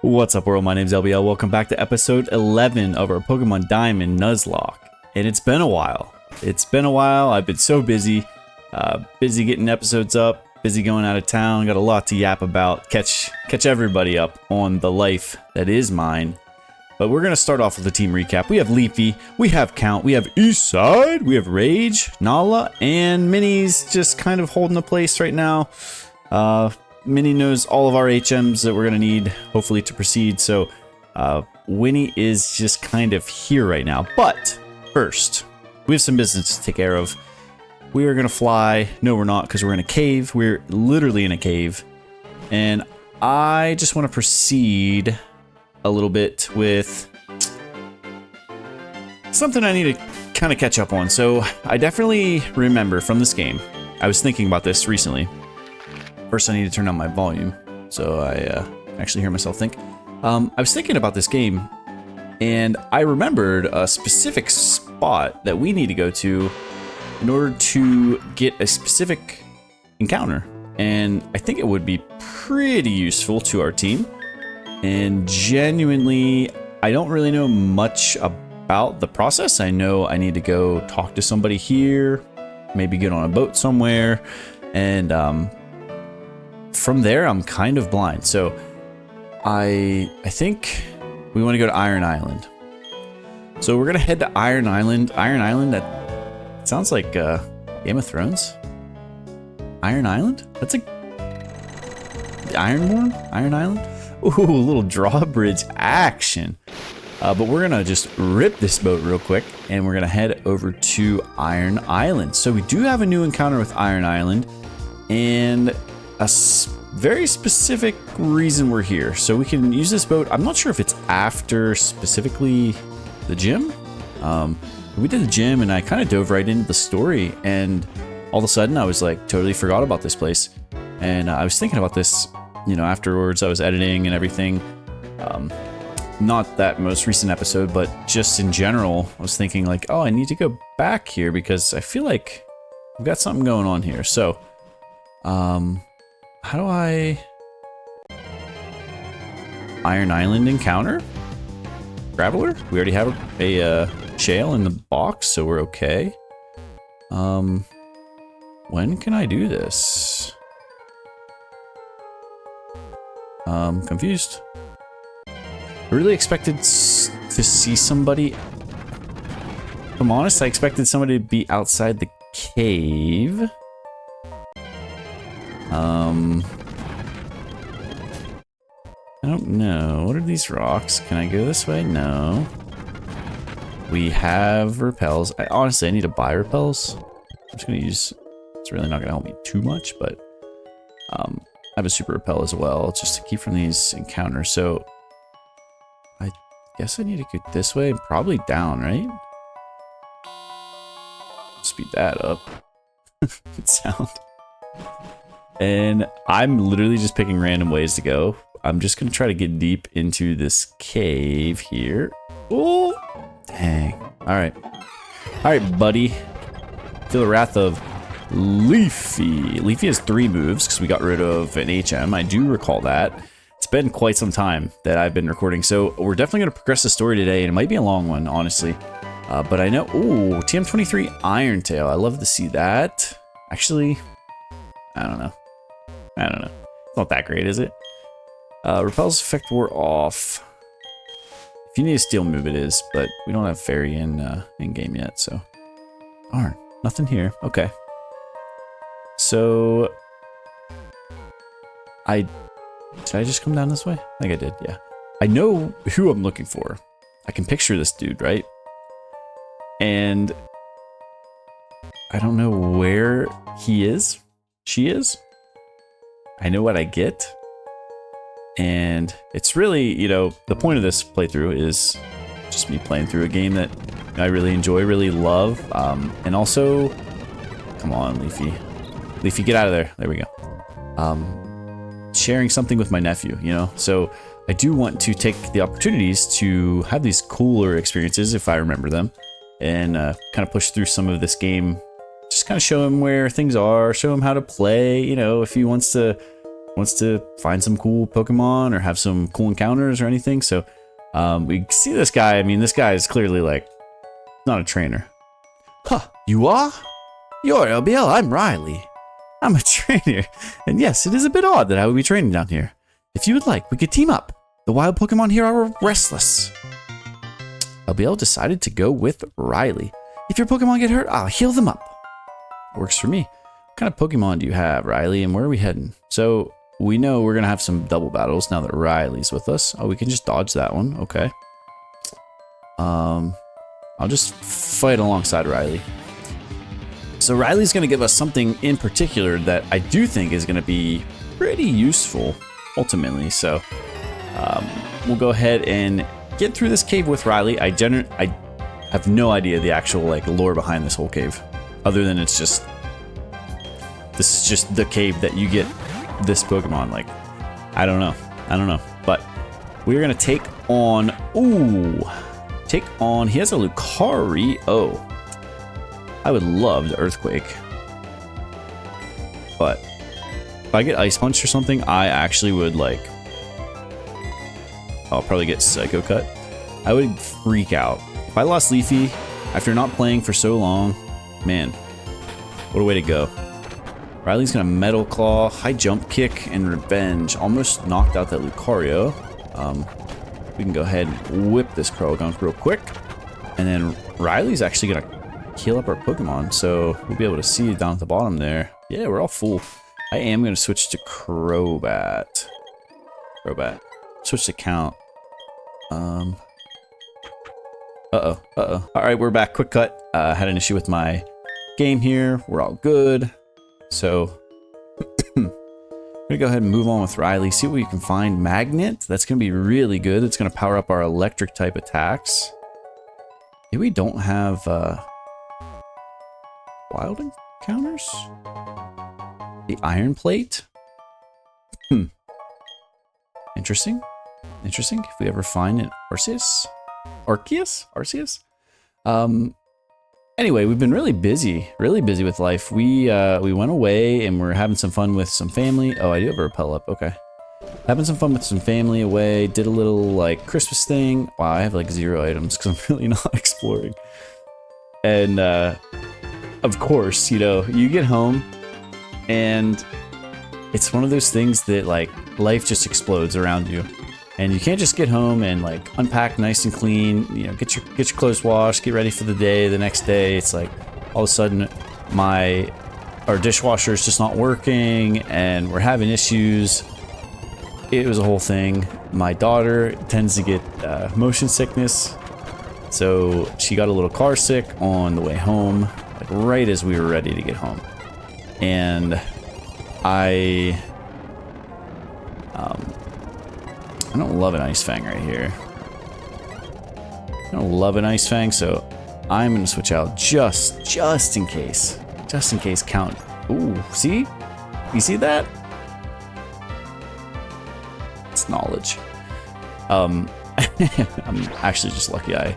What's up, world? My name's LBL. Welcome back to episode 11 of our Pokemon Diamond Nuzlocke. And it's been a while. I've been so busy. Busy getting episodes up, busy going out of town. Got a lot to yap about. Catch everybody up on the life that is mine. But we're going to start off with a team recap. We have Leafy, we have Count, we have Eastside, we have Rage, Nala, and Minnie's just kind of holding the place right now. Minnie knows all of our HMs that we're going to need, hopefully, to proceed. So, Winnie is just kind of here right now. But, first, we have some business to take care of. We are going to fly. No, we're not, because we're in a cave. We're literally in a cave. And I just want to proceed a little bit with something I need to kind of catch up on. So, I definitely remember from this game, I was thinking about this recently. First, I need to turn on my volume, so I actually hear myself think. I was thinking about this game, and I remembered a specific spot that we need to go to in order to get a specific encounter. And I think it would be pretty useful to our team. And genuinely, I don't really know much about the process. I know I need to go talk to somebody here, maybe get on a boat somewhere, and from there, I'm kind of blind. So I think we want to go to Iron Island. So we're going to head to Iron Island. Iron Island, that sounds like Game of Thrones. Iron Island? That's like Ironborn? Iron Island? Ooh, a little drawbridge action. But we're going to just rip this boat real quick, and we're going to head over to Iron Island. So we do have a new encounter with Iron Island, and a very specific reason we're here. So we can use this boat. I'm not sure if it's after specifically the gym. We did the gym and I kind of dove right into the story, and all of a sudden I was like totally forgot about this place. And I was thinking about this, you know, afterwards. I was editing and everything. Not that most recent episode, but just in general, I was thinking like, oh, I need to go back here because I feel like we've got something going on here. So, how do I... Iron Island encounter? Graveler? We already have a shale in the box, so we're okay. When can I do this? Confused. I really expected to see somebody... If I'm honest, I expected somebody to be outside the cave. I don't know. What are these rocks? Can I go this way? No. We have repels. Honestly, I need to buy repels. I'm just going to use... It's really not going to help me too much, but I have a super repel as well, just to keep from these encounters. So I guess I need to go this way and probably down, right? Speed that up. Good sound. And I'm literally just picking random ways to go. I'm just going to try to get deep into this cave here. Oh, dang. All right. All right, buddy. Feel the wrath of Leafy. Leafy has 3 moves because we got rid of an HM. I do recall that. It's been quite some time that I've been recording. So we're definitely going to progress the story today. And it might be a long one, honestly. But I know... Ooh, TM23 Iron Tail. I love to see that. Actually, I don't know. It's not that great, is it? Repel's effect wore off. If you need a steel move, it is, but we don't have fairy in game yet, so. Darn, nothing here. Okay. So, did I just come down this way? I think I did, yeah. I know who I'm looking for. I can picture this dude, right? And I don't know where he is. She is. I know what I get. And it's really, you know, the point of this playthrough is just me playing through a game that I really enjoy, really love. And also, come on, Leafy. Leafy, get out of there. There we go. Sharing something with my nephew, you know? So I do want to take the opportunities to have these cooler experiences, if I remember them, and kind of push through some of this game. Just kind of show him where things are, show him how to play, you know, if he wants to wants to find some cool Pokemon or have some cool encounters or anything. So we see this guy. I mean, this guy is clearly like not a trainer. Huh, you are? You're LBL, I'm Riley. I'm a trainer. And yes, it is a bit odd that I would be training down here. If you would like, we could team up. The wild Pokemon here are restless. LBL decided to go with Riley. If your Pokemon get hurt, I'll heal them up. Works for me. What kind of Pokemon do you have, Riley, and where are we heading? So we know we're going to have some double battles now that Riley's with us. Oh, we can just dodge that one. Okay. I'll just fight alongside Riley. So Riley's going to give us something in particular that I do think is going to be pretty useful ultimately. So we'll go ahead and get through this cave with Riley. I have no idea the actual like lore behind this whole cave, other than this is just the cave that you get this Pokemon. Like, I don't know. But we're gonna take on. He has a Lucario. I would love the Earthquake, but if I get Ice Punch or something, I actually would like. I'll probably get Psycho Cut. I would freak out if I lost Leafy after not playing for so long. Man, what a way to go. Riley's gonna Metal Claw, High Jump Kick, and Revenge. Almost knocked out that Lucario. We can go ahead and whip this Croagunk real quick. And then Riley's actually gonna heal up our Pokemon, so we'll be able to see down at the bottom there. Yeah, we're all full. I am gonna switch to Crobat. Switch to Count. Alright, we're back. Quick cut. Had an issue with my game here. We're all good. So I'm gonna go ahead and move on with Riley. See what we can find. Magnet. That's gonna be really good. It's gonna power up our electric type attacks. Maybe we don't have wild encounters. The Iron Plate. Interesting. If we ever find an Arceus. Anyway, we've been really busy with life. We went away and we're having some fun with some family. Oh, I do have a repel up. Okay. Having some fun with some family away. Did a little like Christmas thing. Wow, I have like 0 items because I'm really not exploring. And of course, you know, you get home and it's one of those things that like life just explodes around you. And you can't just get home and like unpack nice and clean, you know, get your clothes washed, get ready for the day. The next day, it's like all of a sudden our dishwasher is just not working and we're having issues. It was a whole thing. My daughter tends to get motion sickness, so she got a little car sick on the way home, like right as we were ready to get home. And I don't love an Ice Fang right here. I don't love an Ice Fang, so I'm gonna switch out just in case. Just in case. Count. Ooh, see? You see that? It's knowledge. I'm actually just lucky I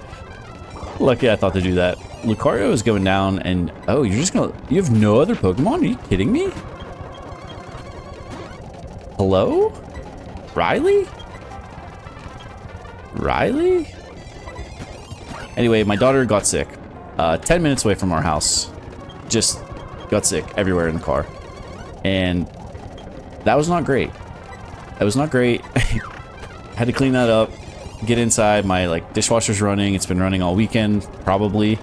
thought to do that. Lucario is going down, and oh, you have no other Pokemon? Are you kidding me? Hello? Riley? Anyway, my daughter got sick. 10 minutes away from our house. Just got sick everywhere in the car. And that was not great. Had to clean that up, get inside. My like dishwasher's running. It's been running all weekend, probably.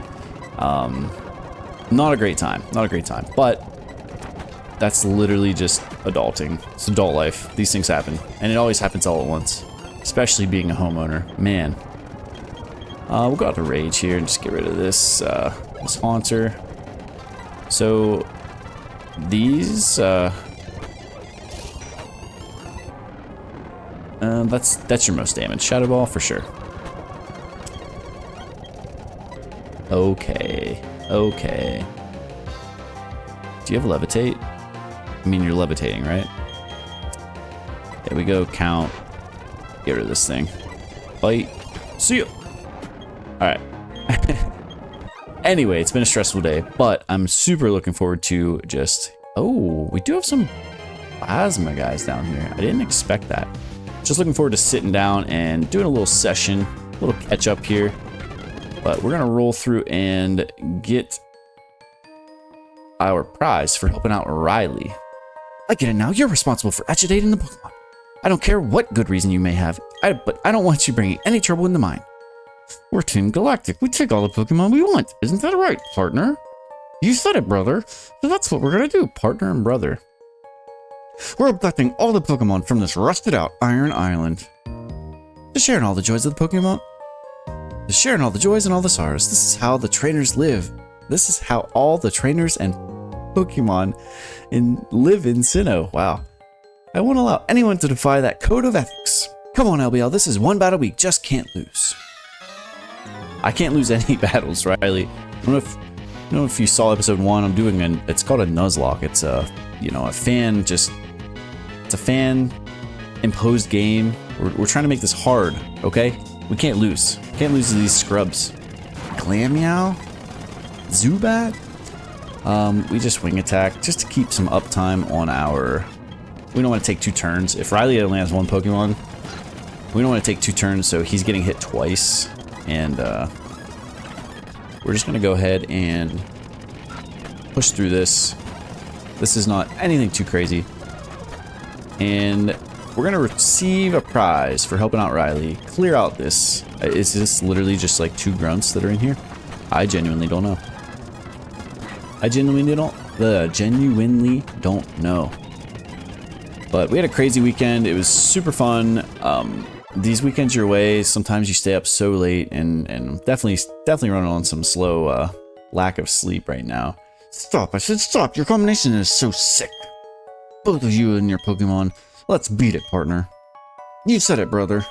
Not a great time. But that's literally just adulting. It's adult life. These things happen. And it always happens all at once. Especially being a homeowner. Man. We'll go out to Rage here and just get rid of this, this Haunter. So, these, that's your most damage. Shadow Ball for sure. Okay. Do you have Levitate? I mean, you're levitating, right? There we go. Count. Get rid of this thing. Bite. See ya. Alright. Anyway, it's been a stressful day, but I'm super looking forward to just... Oh, we do have some plasma guys down here. I didn't expect that. Just looking forward to sitting down and doing a little session, a little catch up here. But we're gonna roll through and get our prize for helping out Riley. I get it now. You're responsible for agitating the Pokemon. I don't care what good reason you may have, but I don't want you bringing any trouble into mine. We're Team Galactic. We take all the Pokemon we want. Isn't that right, partner? You said it, brother. So that's what we're gonna do, partner and brother. We're abducting all the Pokemon from this rusted out Iron Island. To share in all the joys of the Pokemon. To share in all the joys and all the sorrows. This is how the trainers live. This is how all the trainers and Pokemon live in Sinnoh. Wow. I won't allow anyone to defy that code of ethics. Come on, LBL. This is one battle we just can't lose. I can't lose any battles, Riley. I don't know if you saw episode 1. I'm doing it's called a Nuzlocke. It's a, a fan it's a fan imposed game. We're trying to make this hard, okay? We can't lose. Can't lose to these scrubs. Glameow? Zubat? We just wing attack just to keep some uptime on our... We don't want to take 2 turns. If Riley only has 1 Pokemon, we don't want to take 2 turns, so he's getting hit twice. And we're just going to go ahead and push through this. This is not anything too crazy. And we're going to receive a prize for helping out Riley. Clear out this. Is this literally just like 2 grunts that are in here? I genuinely don't know. I genuinely don't know. But we had a crazy weekend. It was super fun. These weekends your way, sometimes you stay up so late, and definitely running on some slow lack of sleep right now. Stop, I said stop. Your combination is so sick. Both of you and your Pokemon. Let's beat it, partner. You said it, brother.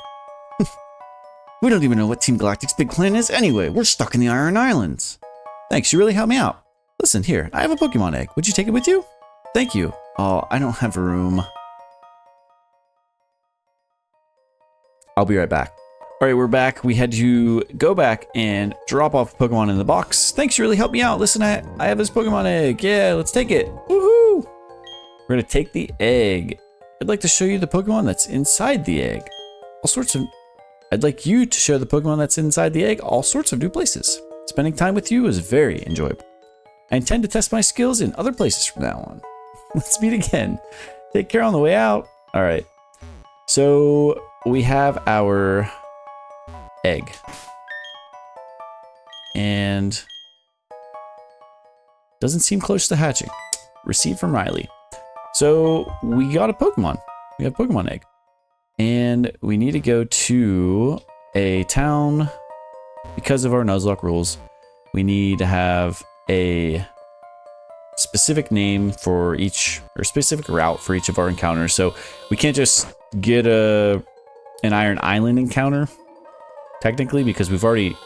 We don't even know what Team Galactic's big plan is anyway. We're stuck in the Iron Islands. Thanks, you really helped me out. Listen, here, I have a Pokemon egg. Would you take it with you? Thank you. Oh, I don't have room. I'll be right back. All right, we're back. We had to go back and drop off Pokemon in the box. Thanks, you really helped me out. Listen, I have this Pokemon egg. Yeah, let's take it. Woohoo! We're gonna take the egg. I'd like to show you the Pokemon that's inside the egg. I'd like you to show the Pokemon that's inside the egg all sorts of new places. Spending time with you is very enjoyable. I intend to test my skills in other places from now on. Let's meet again. Take care on the way out. All right. So we have our egg. And doesn't seem close to hatching. Received from Riley. So we got a Pokemon. We have a Pokemon egg. And we need to go to a town. Because of our Nuzlocke rules, we need to have a specific name for each, or specific route for each of our encounters. So we can't just get an Iron Island encounter, technically, because we've already,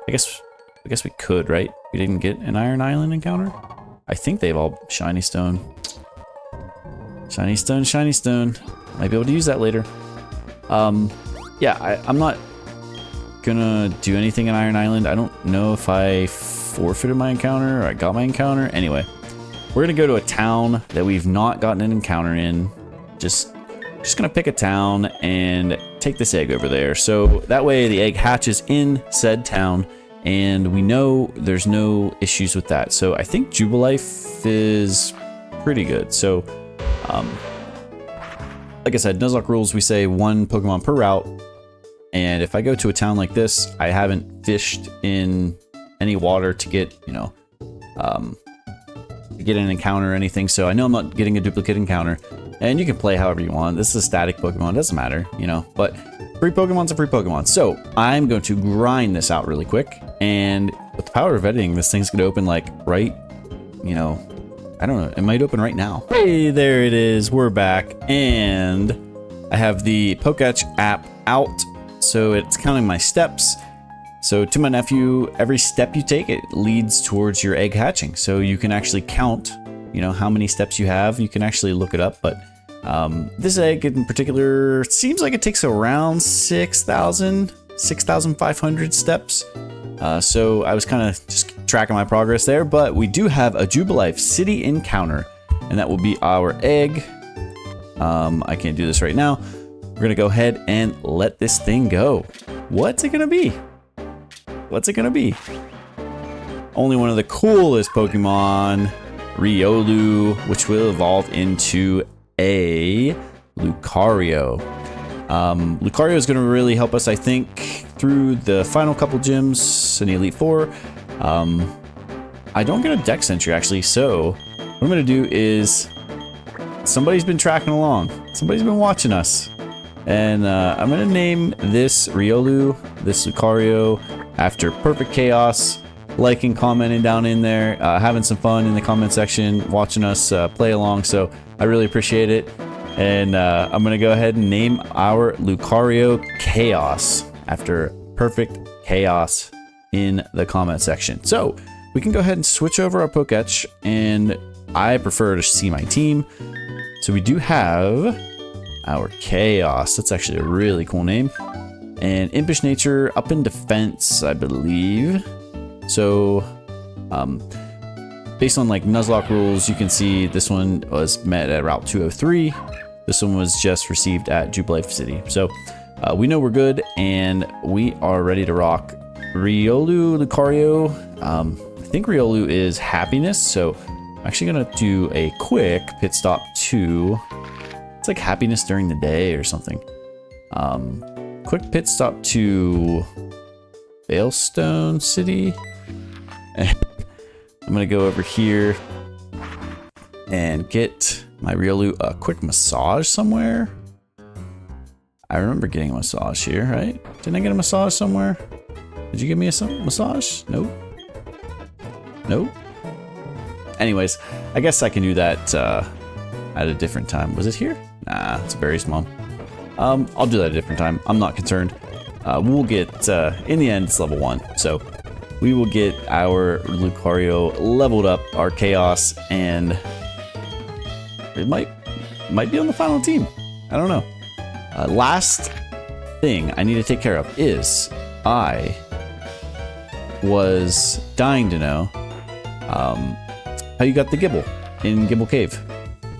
I guess we could, right? We didn't get an Iron Island encounter. I think they've all shiny stone. Shiny stone, shiny stone. Might be able to use that later. Yeah, I'm not gonna do anything in Iron Island. I don't know if I forfeited my encounter or I got my encounter. Anyway, we're gonna go to a town that we've not gotten an encounter in. Just gonna pick a town and take this egg over there. So that way the egg hatches in said town and we know there's no issues with that. So I think Jubilife is pretty good. So, like I said, Nuzlocke rules, we say 1 Pokemon per route. And if I go to a town like this, I haven't fished in any water to get, to get an encounter or anything. So I know I'm not getting a duplicate encounter. And you can play however you want. This is a static Pokemon, doesn't matter, But free Pokemon's a free Pokemon. So I'm going to grind this out really quick. And with the power of editing, this thing's gonna open like right, I don't know, it might open right now. Hey, there it is. We're back. And I have the Poketch app out. So it's counting my steps. So to my nephew, every step you take, it leads towards your egg hatching. So you can actually count, how many steps you have. You can actually look it up. But this egg in particular seems like it takes around 6,500 steps. So I was kind of just tracking my progress there. But we do have a Jubilife City encounter. And that will be our egg I can't do this right now. We're gonna go ahead and let this thing go. What's it gonna be? What's it gonna be? Only one of the coolest Pokemon, Riolu, which will evolve into a Lucario. Lucario is going to really help us, I think, through the final couple gyms in the Elite Four. I don't get a Dex entry, actually, so what I'm going to do is somebody's been tracking along. Somebody's been watching us. And I'm going to name this Riolu, this Lucario, after Perfect Chaos. Liking, commenting down in there, having some fun in the comment section, watching us play along. So I really appreciate it. And I'm going to go ahead and name our Lucario Chaos after Perfect Chaos in the comment section. So we can go ahead and switch over our Pokétch, and I prefer to see my team. So we do have our Chaos. That's actually a really cool name. And Impish Nature, up in defense, I believe. So, based on like Nuzlocke rules, you can see this one was met at Route 203. This one was just received at Jubilife City. So, we know we're good, and we are ready to rock. Riolu, Lucario. I think Riolu is happiness, so I'm actually gonna do a quick pit stop to. It's like happiness during the day or something. Quick pit stop to Veilstone City. I'm gonna go over here and get my Riolu a quick massage somewhere. I remember getting a massage here, right? Didn't I get a massage somewhere? Did you give me a massage? Nope. Nope. Anyways, I guess I can do that at a different time. Was it here? Nah, it's very small. I'll do that at a different time. I'm not concerned. We'll get, in the end, it's level 1. So we will get our Lucario leveled up, our Chaos, and it might be on the final team. I don't know. Last thing I need to take care of is I was dying to know how you got the Gibble in Gibble Cave.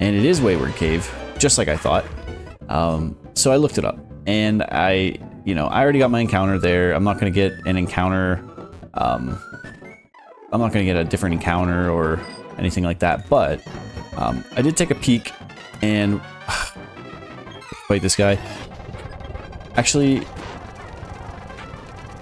And it is Wayward Cave, just like I thought. So I looked it up, and I already got my encounter there. I'm not going to get an encounter. I'm not going to get a different encounter or anything like that, but I did take a peek and fight this guy. Actually,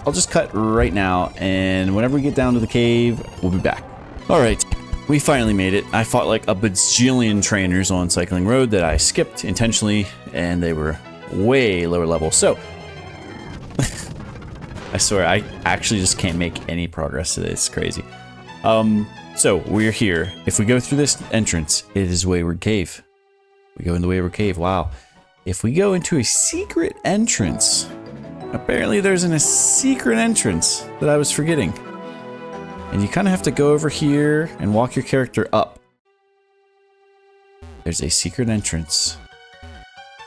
I'll just cut right now, and whenever we get down to the cave, we'll be back. All right, we finally made it. I fought like a bajillion trainers on Cycling Road that I skipped intentionally, and they were way lower level. So I swear, I actually just can't make any progress today. It's crazy. So we're here. If we go through this entrance, it is Wayward Cave. We go into Wayward Cave. Wow. If we go into a secret entrance, apparently there's a secret entrance that I was forgetting. And you kind of have to go over here and walk your character up. There's a secret entrance.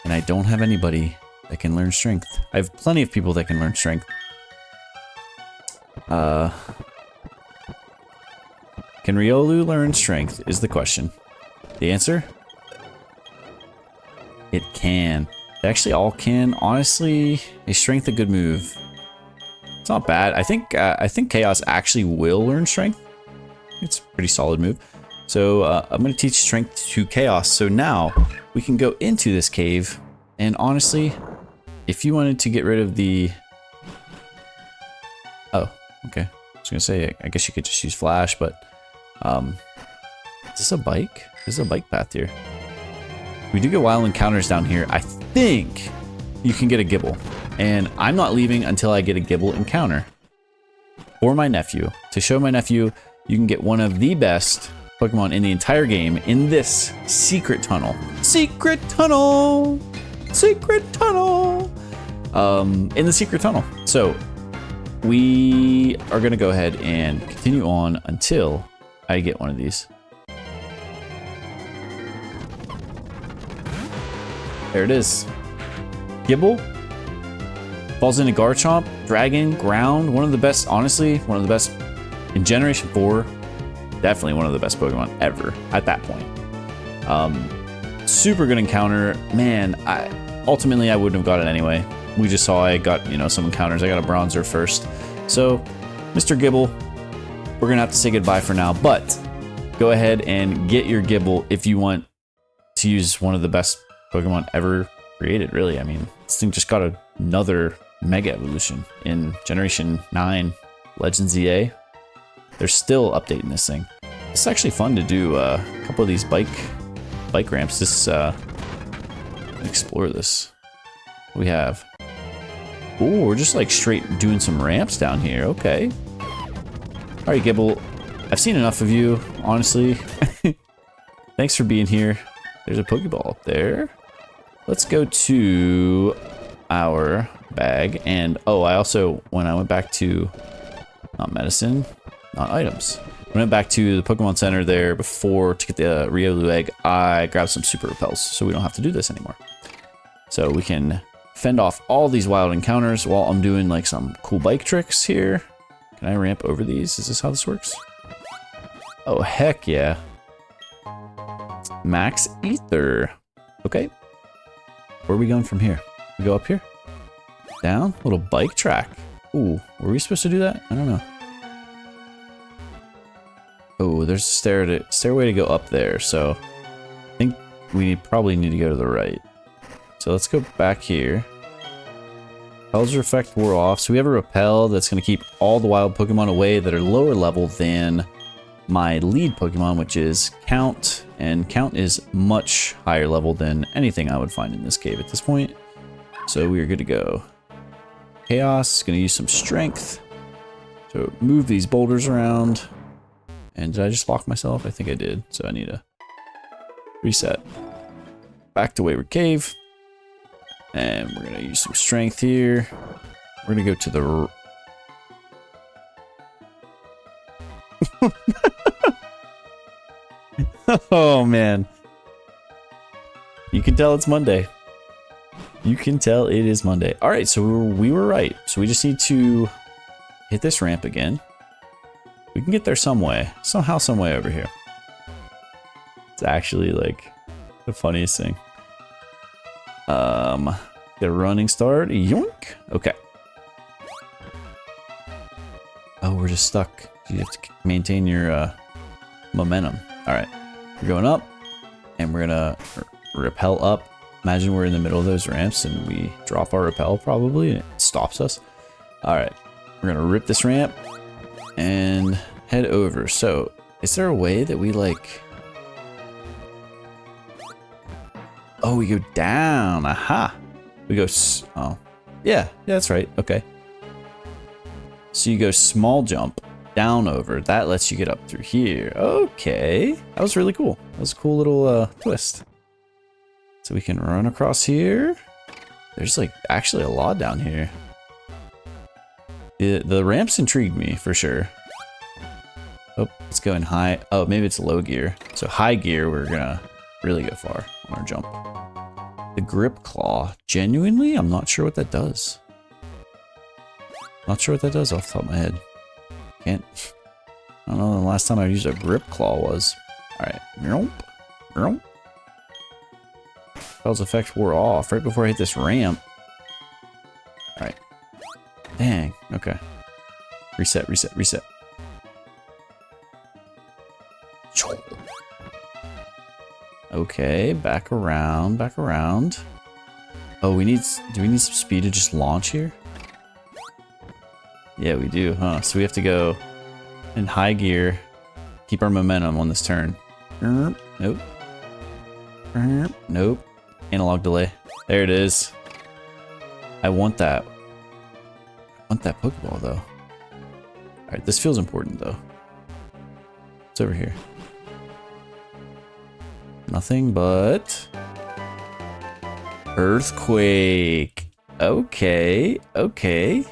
And I don't have anybody that can learn strength. I have plenty of people that can learn strength. Can Riolu learn strength is the question. The answer? It can. They actually all can. Honestly, is strength a good move? It's not bad. I think Chaos actually will learn strength. It's a pretty solid move. So I'm going to teach strength to Chaos. So now we can go into this cave. And honestly, if you wanted to get rid of the... Oh, okay. I was going to say, I guess you could just use Flash, but... Is this a bike? There's a bike path here. We do get wild encounters down here. I think you can get a Gibble. And I'm not leaving until I get a Gibble encounter. For my nephew. To show my nephew, you can get one of the best Pokemon in the entire game in this secret tunnel. Secret tunnel! Secret tunnel! In the secret tunnel. So, we are going to go ahead and continue on until I get one of these. There it is. Gibble. Falls into Garchomp, Dragon, Ground. One of the best, honestly, one of the best in Generation 4. Definitely one of the best Pokemon ever at that point. super good encounter. Man, ultimately I wouldn't have got it anyway. We just saw I got, you know, some encounters. I got a bronzer first. So, Mr. Gibble, we're gonna have to say goodbye for now, but go ahead and get your Gibble if you want to use one of the best Pokemon ever created, really. I mean, this thing just got another Mega Evolution in Generation 9 Legends EA. They're still updating this thing. It's actually fun to do a couple of these bike ramps. This explore this. What do we have? Oh, we're just like straight doing some ramps down here. Okay. All right, Gibble. I've seen enough of you, honestly. Thanks for being here. There's a Pokeball up there. Let's go to our bag. And oh, I also, when I went back to, not medicine, not items. When I went back to the Pokemon Center there before to get the Riolu egg, I grabbed some super repels, so we don't have to do this anymore. So we can fend off all these wild encounters while I'm doing like some cool bike tricks here. Can I ramp over these? Is this how this works? Oh, heck yeah. Max Ether. Okay. Where are we going from here? We go up here? Down? Little bike track. Ooh, were we supposed to do that? I don't know. Oh, there's a stairway to go up there, so I think we probably need to go to the right. So let's go back here. Repel's effect wore off, so we have a repel that's going to keep all the wild Pokemon away that are lower level than my lead Pokemon, which is Count, and Count is much higher level than anything I would find in this cave at this point. So we are good to go. Chaos is going to use some strength to move these boulders around. And did I just lock myself? I think I did. So I need to reset. Back to Wayward Cave. And we're going to use some strength here. We're going to go to the... Oh, man. You can tell it's Monday. You can tell it is Monday. All right, so we were right. So we just need to hit this ramp again. We can get there some way. Somehow, some way over here. It's actually like the funniest thing. Get a running start. Yoink. Okay. Oh, we're just stuck. You have to maintain your momentum. All right. We're going up, and we're gonna repel up. Imagine we're in the middle of those ramps, and we drop our repel probably, and it stops us. All right. We're gonna rip this ramp and head over. So, is there a way that we like... Oh, we go down. Aha. We go... Oh. Yeah, that's right. Okay. So you go small jump down over. That lets you get up through here. Okay. That was really cool. That was a cool little twist. So we can run across here. There's like actually a lot down here. The ramps intrigued me for sure. Oh, let's go in high. Oh, maybe it's low gear. So high gear, we're gonna really go far on our jump. The grip claw. Genuinely, I'm not sure what that does. Not sure what that does off the top of my head. Can't. I don't know when the last time I used a grip claw was. Alright. Repel's effect wore off right before I hit this ramp. Alright. Dang. Okay. Reset, reset, reset. Okay, back around, back around. Oh, do we need some speed to just launch here? Yeah, we do, huh? So we have to go in high gear, keep our momentum on this turn. Nope. Nope. Analog delay. There it is. I want that. I want that Pokeball, though. Alright, this feels important, though. What's over here? Nothing but... Earthquake. Okay, okay.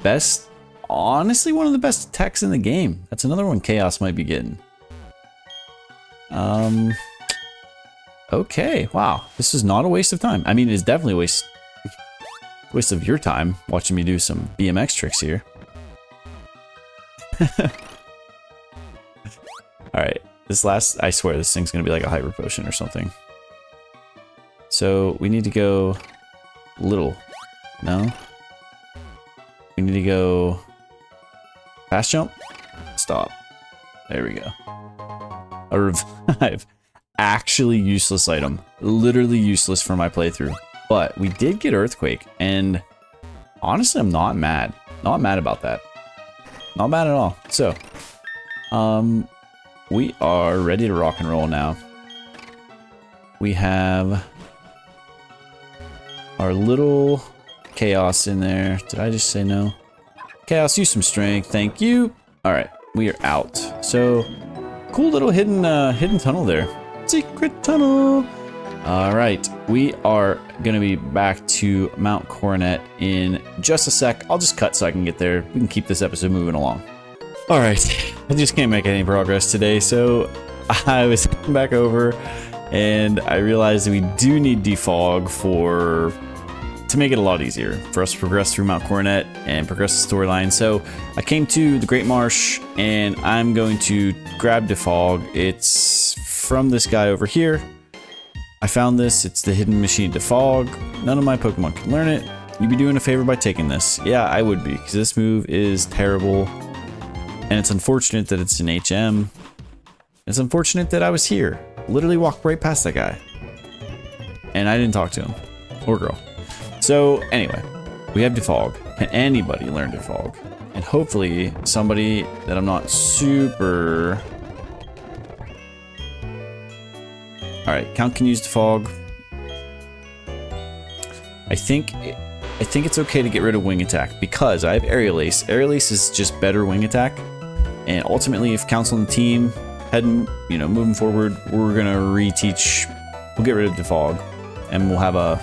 Best... Honestly, one of the best attacks in the game. That's another one Chaos might be getting. Okay, wow. This is not a waste of time. I mean, it's definitely a waste of your time watching me do some BMX tricks here. Alright, this last... I swear this thing's gonna be like a hyper potion or something. So we need to go little. No? We need to go fast jump. Stop. There we go. A revive. Actually useless item. Literally useless for my playthrough. But we did get earthquake, and honestly, I'm not mad. Not mad about that. Not bad at all. So, we are ready to rock and roll now. We have our little chaos in there. Did I just say no? Chaos, use some strength. Thank you. All right, we are out. So, cool little hidden tunnel there. Secret tunnel. All right, we are gonna be back to Mount Coronet in just a sec. I'll just cut so I can get there. We can keep this episode moving along. All right, I just can't make any progress today, so I was back over and I realized that we do need defog to make it a lot easier for us to progress through Mount Coronet and progress the storyline. So I came to the Great Marsh and I'm going to grab defog. It's from this guy over here. I found this. It's the hidden machine defog. None of my Pokemon can learn it. You'd be doing a favor by taking this. Yeah, I would be, because this move is terrible. And it's unfortunate that it's an HM. It's unfortunate that I was here. Literally walked right past that guy. And I didn't talk to him. Or girl. So, anyway. We have defog. Can anybody learn defog? And hopefully, somebody that I'm not super... Alright, Count can use defog. I think it's okay to get rid of wing attack because I have aerial ace. Aerial ace is just better wing attack. And ultimately, if Count's on the team, moving forward, we're gonna reteach. We'll get rid of defog, and we'll have a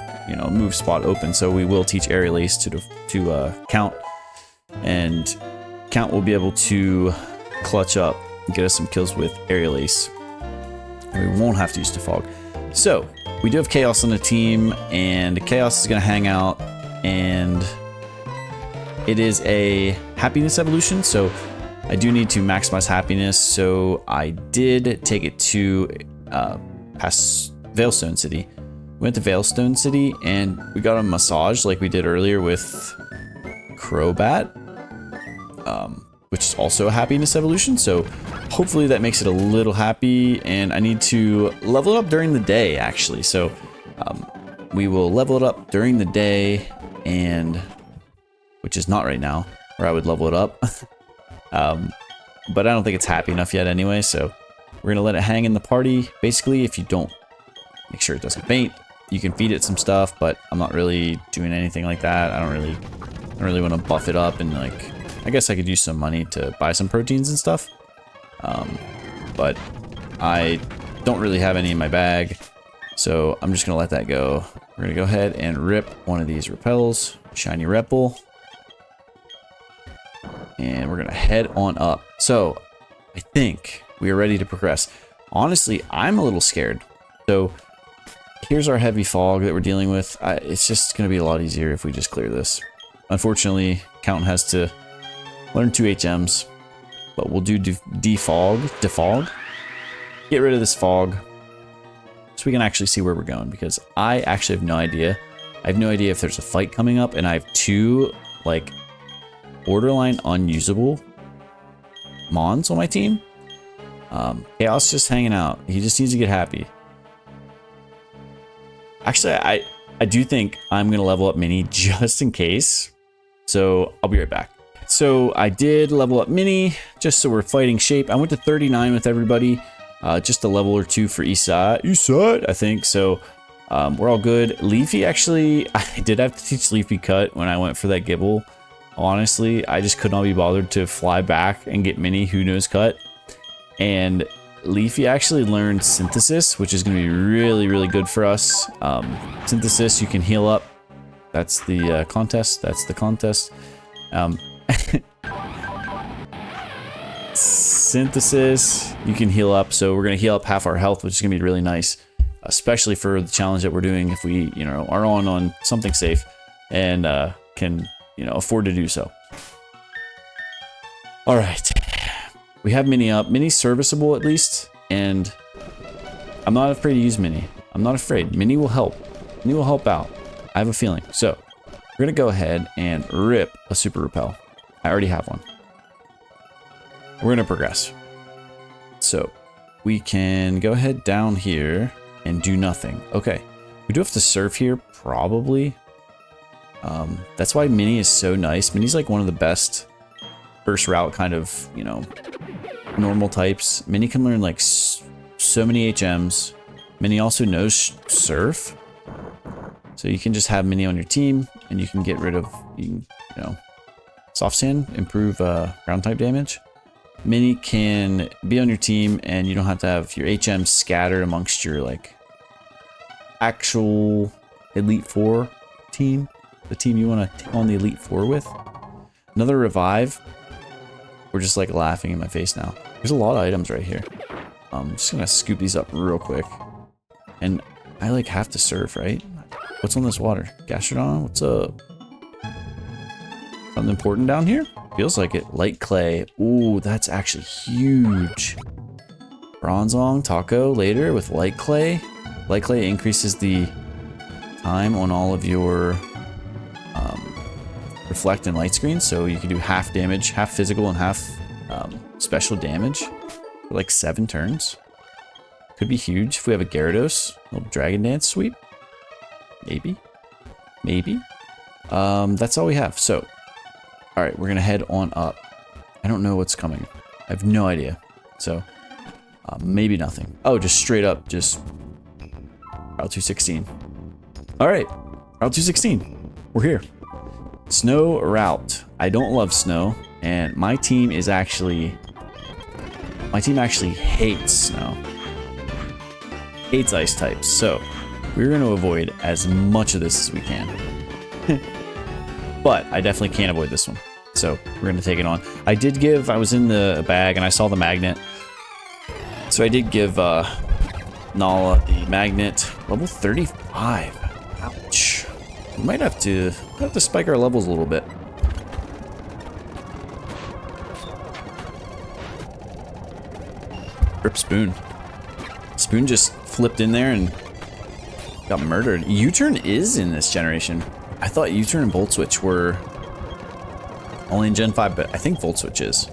move spot open. So we will teach aerial ace to Count, and Count will be able to clutch up and get us some kills with aerial ace. And we won't have to use defog. So we do have Chaos on the team, and Chaos is gonna hang out, and it is a happiness evolution. So I do need to maximize happiness. So I did take it to past Veilstone City. We went to Veilstone City and we got a massage like we did earlier with Crobat, which is also a happiness evolution. So hopefully that makes it a little happy, and I need to level it up during the day actually. So we will level it up during the day, and which is not right now where I would level it up. But I don't think it's happy enough yet anyway. So we're gonna let it hang in the party. Basically, if you don't make sure it doesn't faint, you can feed it some stuff, but I'm not really doing anything like that. I don't really want to buff it up, and like, I guess I could use some money to buy some proteins and stuff. But I don't really have any in my bag, so I'm just gonna let that go. We're gonna go ahead and rip one of these repels, shiny repel, and we're gonna head on up. So I think we are ready to progress. Honestly, I'm a little scared. So here's our heavy fog that we're dealing with. It's just gonna be a lot easier if we just clear this. Unfortunately, Count has to learn 2 HMs, but we'll do defog. Get rid of this fog so we can actually see where we're going, because I actually have no idea. I have no idea if there's a fight coming up, and I have 2 like borderline unusable Mons on my team. Chaos just hanging out. He just needs to get happy. Actually, I do think I'm gonna level up Mini just in case. So I'll be right back. So I did level up Mini just so we're fighting shape. I went to 39 with everybody. Just a level or 2 for Eastside, I think. So we're all good. Leafy, actually, I did have to teach Leafy Cut when I went for that Gibble. Honestly, I just could not be bothered to fly back and get Mini Who Knows Cut. And Leafy actually learned Synthesis, which is going to be really, really good for us. Synthesis, you can heal up. That's the contest. That's the contest. Synthesis, you can heal up. So we're going to heal up half our health, which is going to be really nice, especially for the challenge that we're doing. If we, are on something safe and can, afford to do so. All right. We have Mini up. Mini's serviceable at least, and I'm not afraid to use Mini. I'm not afraid. Mini will help. Mini will help out. I have a feeling. So we're going to go ahead and rip a super repel. I already have one. We're going to progress. So we can go ahead down here and do nothing. Okay. We do have to surf here, probably. That's why Mini is so nice. Mini's like one of the best first route kind of, you know, normal types. Mini can learn like so many HMs. Mini also knows surf. So you can just have Mini on your team and you can get rid of, you know, soft sand, improve ground type damage. Mini can be on your team and you don't have to have your HM scattered amongst your like actual Elite Four team. The team you want to take on the Elite Four with. Another revive. We're just like laughing in my face now. There's a lot of items right here. I'm just gonna scoop these up real quick. And I like have to surf, right? What's on this water? Gastrodon? What's up? Something important down here? Feels like it. Light clay. Ooh, that's actually huge. Bronzong, taco later with light clay. Light clay increases the time on all of your reflect and light screens, so you can do half damage, half physical and half special damage for like 7 turns. Could be huge if we have a Gyarados. Little Dragon Dance sweep. Maybe. Maybe. That's all we have. So, alright, we're gonna head on up. I don't know what's coming. I have no idea. So, maybe nothing. Oh, just straight up, just Route 216. Alright, Route 216. We're here. Snow route. I don't love snow, and my team actually hates snow. Hates ice types, so we're going to avoid as much of this as we can. But I definitely can't avoid this one, so we're going to take it on. I was in the bag and I saw the magnet, so I did give Nala the magnet. Level 35. Ouch. We might have to spike our levels a little bit. Rip Spoon. Spoon just flipped in there and got murdered. U-turn is in this generation. I thought U-turn and Volt Switch were only in Gen 5, but I think Volt Switch is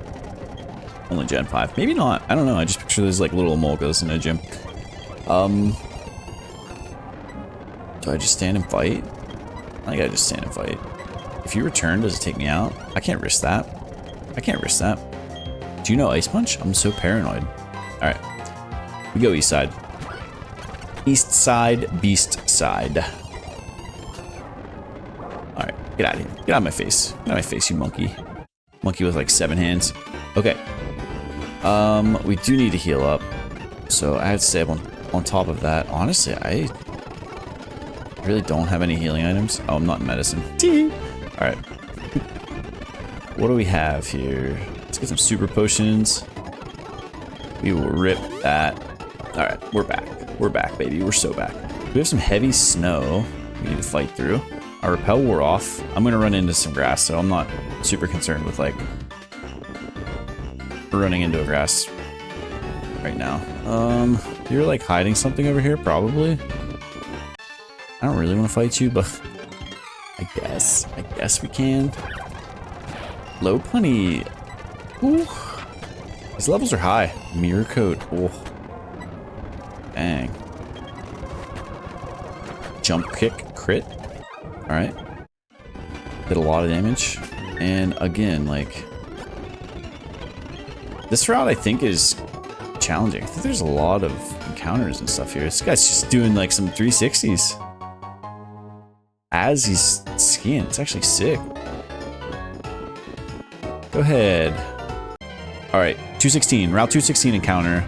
only Gen 5. Maybe not. I don't know. I just picture there's like little Emolgas in a gym. Do I just stand and fight? I think I just stand and fight. If you return, does it take me out? I can't risk that. I can't risk that. Do you know Ice Punch? I'm so paranoid. Alright. We go east side. East side, beast side. Alright, get out of here. Get out of my face. Get out of my face, you monkey. Monkey with like 7 hands. Okay. We do need to heal up. So I have to stay up on top of that. Honestly, I really don't have any healing items. Oh, I'm not in medicine. Alright. What do we have here? Let's get some super potions. We will rip that. Alright, we're back. We're back, baby. We're so back. We have some heavy snow we need to fight through. Our repel wore off. I'm going to run into some grass, so I'm not super concerned with, like, running into a grass right now. You're, like, hiding something over here, probably. I don't really want to fight you, but I guess we can. Low punny. Ooh. These levels are high. Mirror coat. Oh. Dang. Jump kick crit. Alright. Did a lot of damage. And again, like, this route I think is challenging. I think there's a lot of encounters and stuff here. This guy's just doing like some 360s as he's skiing. It's actually sick. Go ahead. Alright, 216. Route 216 encounter.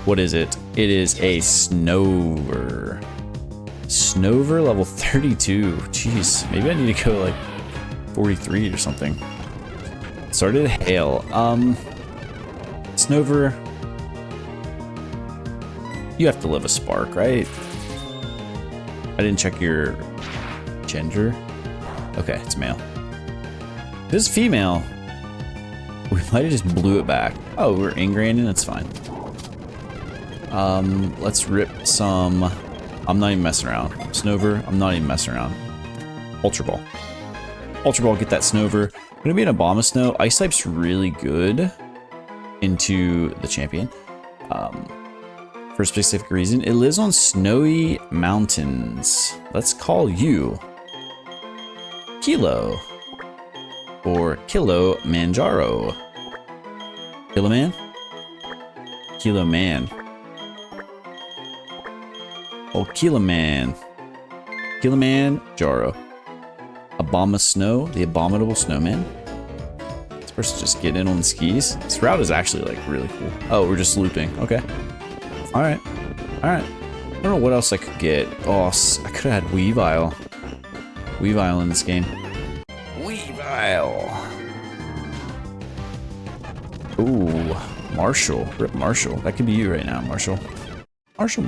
What is it? It is a Snover. Snover level 32. Jeez, maybe I need to go like 43 or something. Started hail. Snover. You have to live a spark, right? I didn't check your gender. Okay, it's male. This is female. We might have just blew it back. Oh, we're ingrained in, that's fine. Let's rip some I'm not even messing around. Snover, I'm not even messing around. Ultra Ball. Ultra Ball, get that Snover. Gonna be an Abomasnow. Ice type's really good into the champion. For a specific reason. It lives on snowy mountains. Let's call you Kilo. Or Kilo Manjaro. Kilo Man? Kilo Man. Oh, Kilo Man. Kilo Man Jaro. Abomasnow, the abominable snowman. This person's just getting in on the skis. This route is actually like really cool. Oh, we're just looping. Okay. Alright. Alright. I don't know what else I could get. Oh, I could have had Weavile. Weavile in this game. Weavile. Ooh. Marshall. Rip Marshall. That could be you right now, Marshall. Marshall.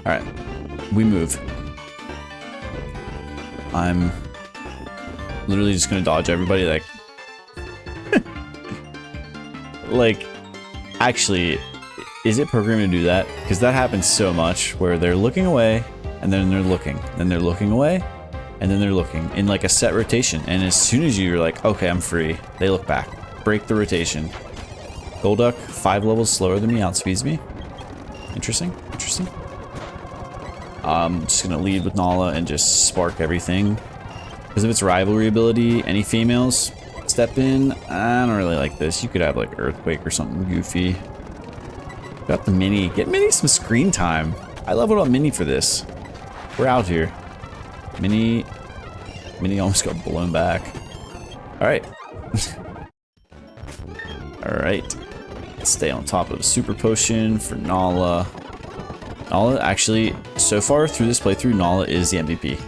Alright. We move. I'm literally just gonna dodge everybody like... like, actually, is it programmed to do that? Because that happens so much where they're looking away and then they're looking. Then they're looking away and then they're looking in like a set rotation. And as soon as you're like, okay, I'm free, they look back. Break the rotation. Golduck, 5 levels slower than me, outspeeds me. Interesting. I'm just gonna lead with Nala and just spark everything. Because of its rivalry ability, any females step in. I don't really like this. You could have like Earthquake or something goofy. Got the Mini. Get Mini some screen time. I leveled up Mini for this. We're out here. Mini almost got blown back. Alright. Alright. Let's stay on top of a Super Potion for Nala. Nala, actually, so far through this playthrough, Nala is the MVP.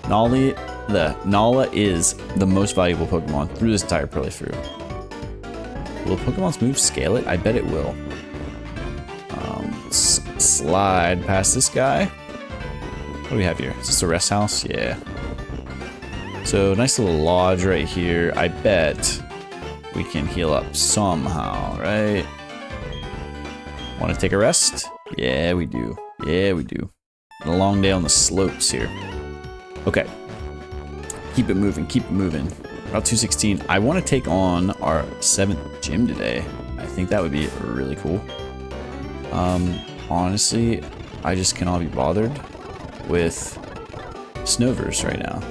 Nala is the most valuable Pokemon through this entire playthrough. Will Pokemon's move scale it? I bet it will. Slide past this guy. What do we have here? Is this a rest house? Yeah. So nice little lodge right here. I bet we can heal up somehow, right? Want to take a rest? Yeah, we do. Yeah, we do. A long day on the slopes here. Okay. Keep it moving. Route 216. I want to take on our 7th gym today. I think that would be really cool. Honestly, I just cannot be bothered with Snovers right now.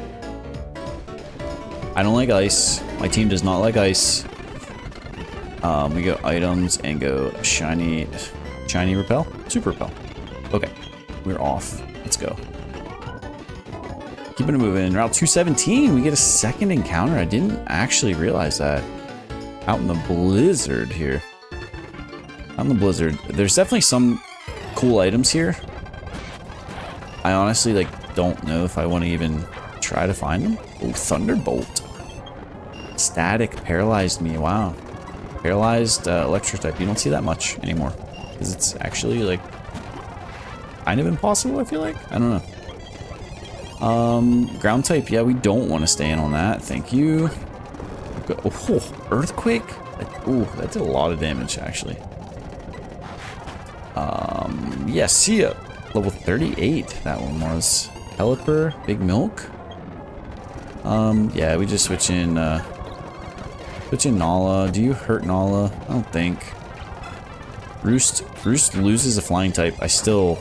I don't like ice. My team does not like ice. We go items and go shiny repel, super repel. Okay, we're off. Let's go. Keeping it moving. Route 217, we get a second encounter. I didn't actually realize that. Out in the blizzard here. Out in the blizzard. There's definitely some cool items here. I honestly don't know if I want to even try to find them. Oh, Thunderbolt. Static paralyzed me. Wow. Paralyzed electric type. You don't see that much anymore. Because it's actually kind of impossible, I feel like. I don't know. Ground type. Yeah, we don't want to stay in on that. Thank you. Oh, Earthquake. Oh, that did a lot of damage, actually. Yeah, see ya. Level 38, that one was. Pelipper, Big Milk. Yeah, we just switch in Nala. Do you hurt Nala? I don't think. Roost loses a flying type. I still,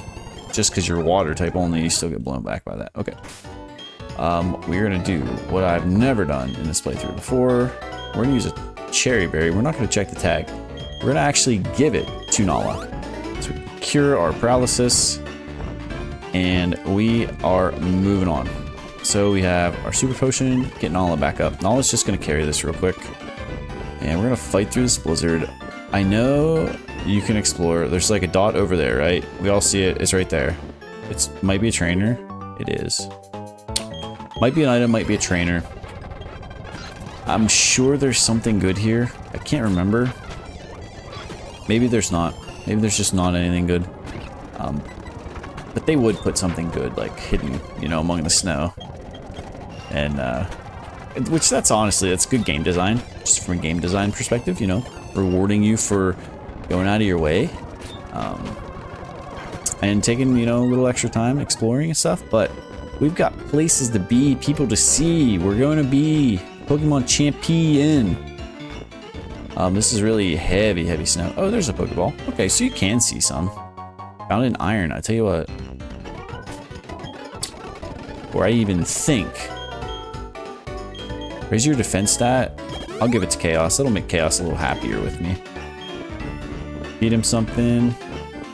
just because you're water type only, you still get blown back by that. Okay. We're gonna do what I've never done in this playthrough before. We're gonna use a Cherry Berry. We're not gonna check the tag. We're gonna actually give it to Nala. So we cure our paralysis. And we are moving on. So we have our Super Potion, get Nala back up. Nala's just gonna carry this real quick. And we're gonna fight through this blizzard. I know you can explore. There's like a dot over there, right? We all see it, it's right there. It might be a trainer. It is. Might be an item, might be a trainer. I'm sure there's something good here. I can't remember. Maybe there's not. Maybe there's just not anything good. But they would put something good, like, hidden, you know, among the snow. And, which that's good game design. Just from a game design perspective, you know, rewarding you for going out of your way. and taking, you know, a little extra time exploring and stuff, but we've got places to be, people to see. We're going to be Pokemon champion. This is really heavy snow. Oh, there's a Pokeball. Okay, so you can see some. Found an iron. I tell you what. Or I even think. Raise your defense stat. I'll give it to Chaos. That'll make Chaos a little happier with me. Feed him something.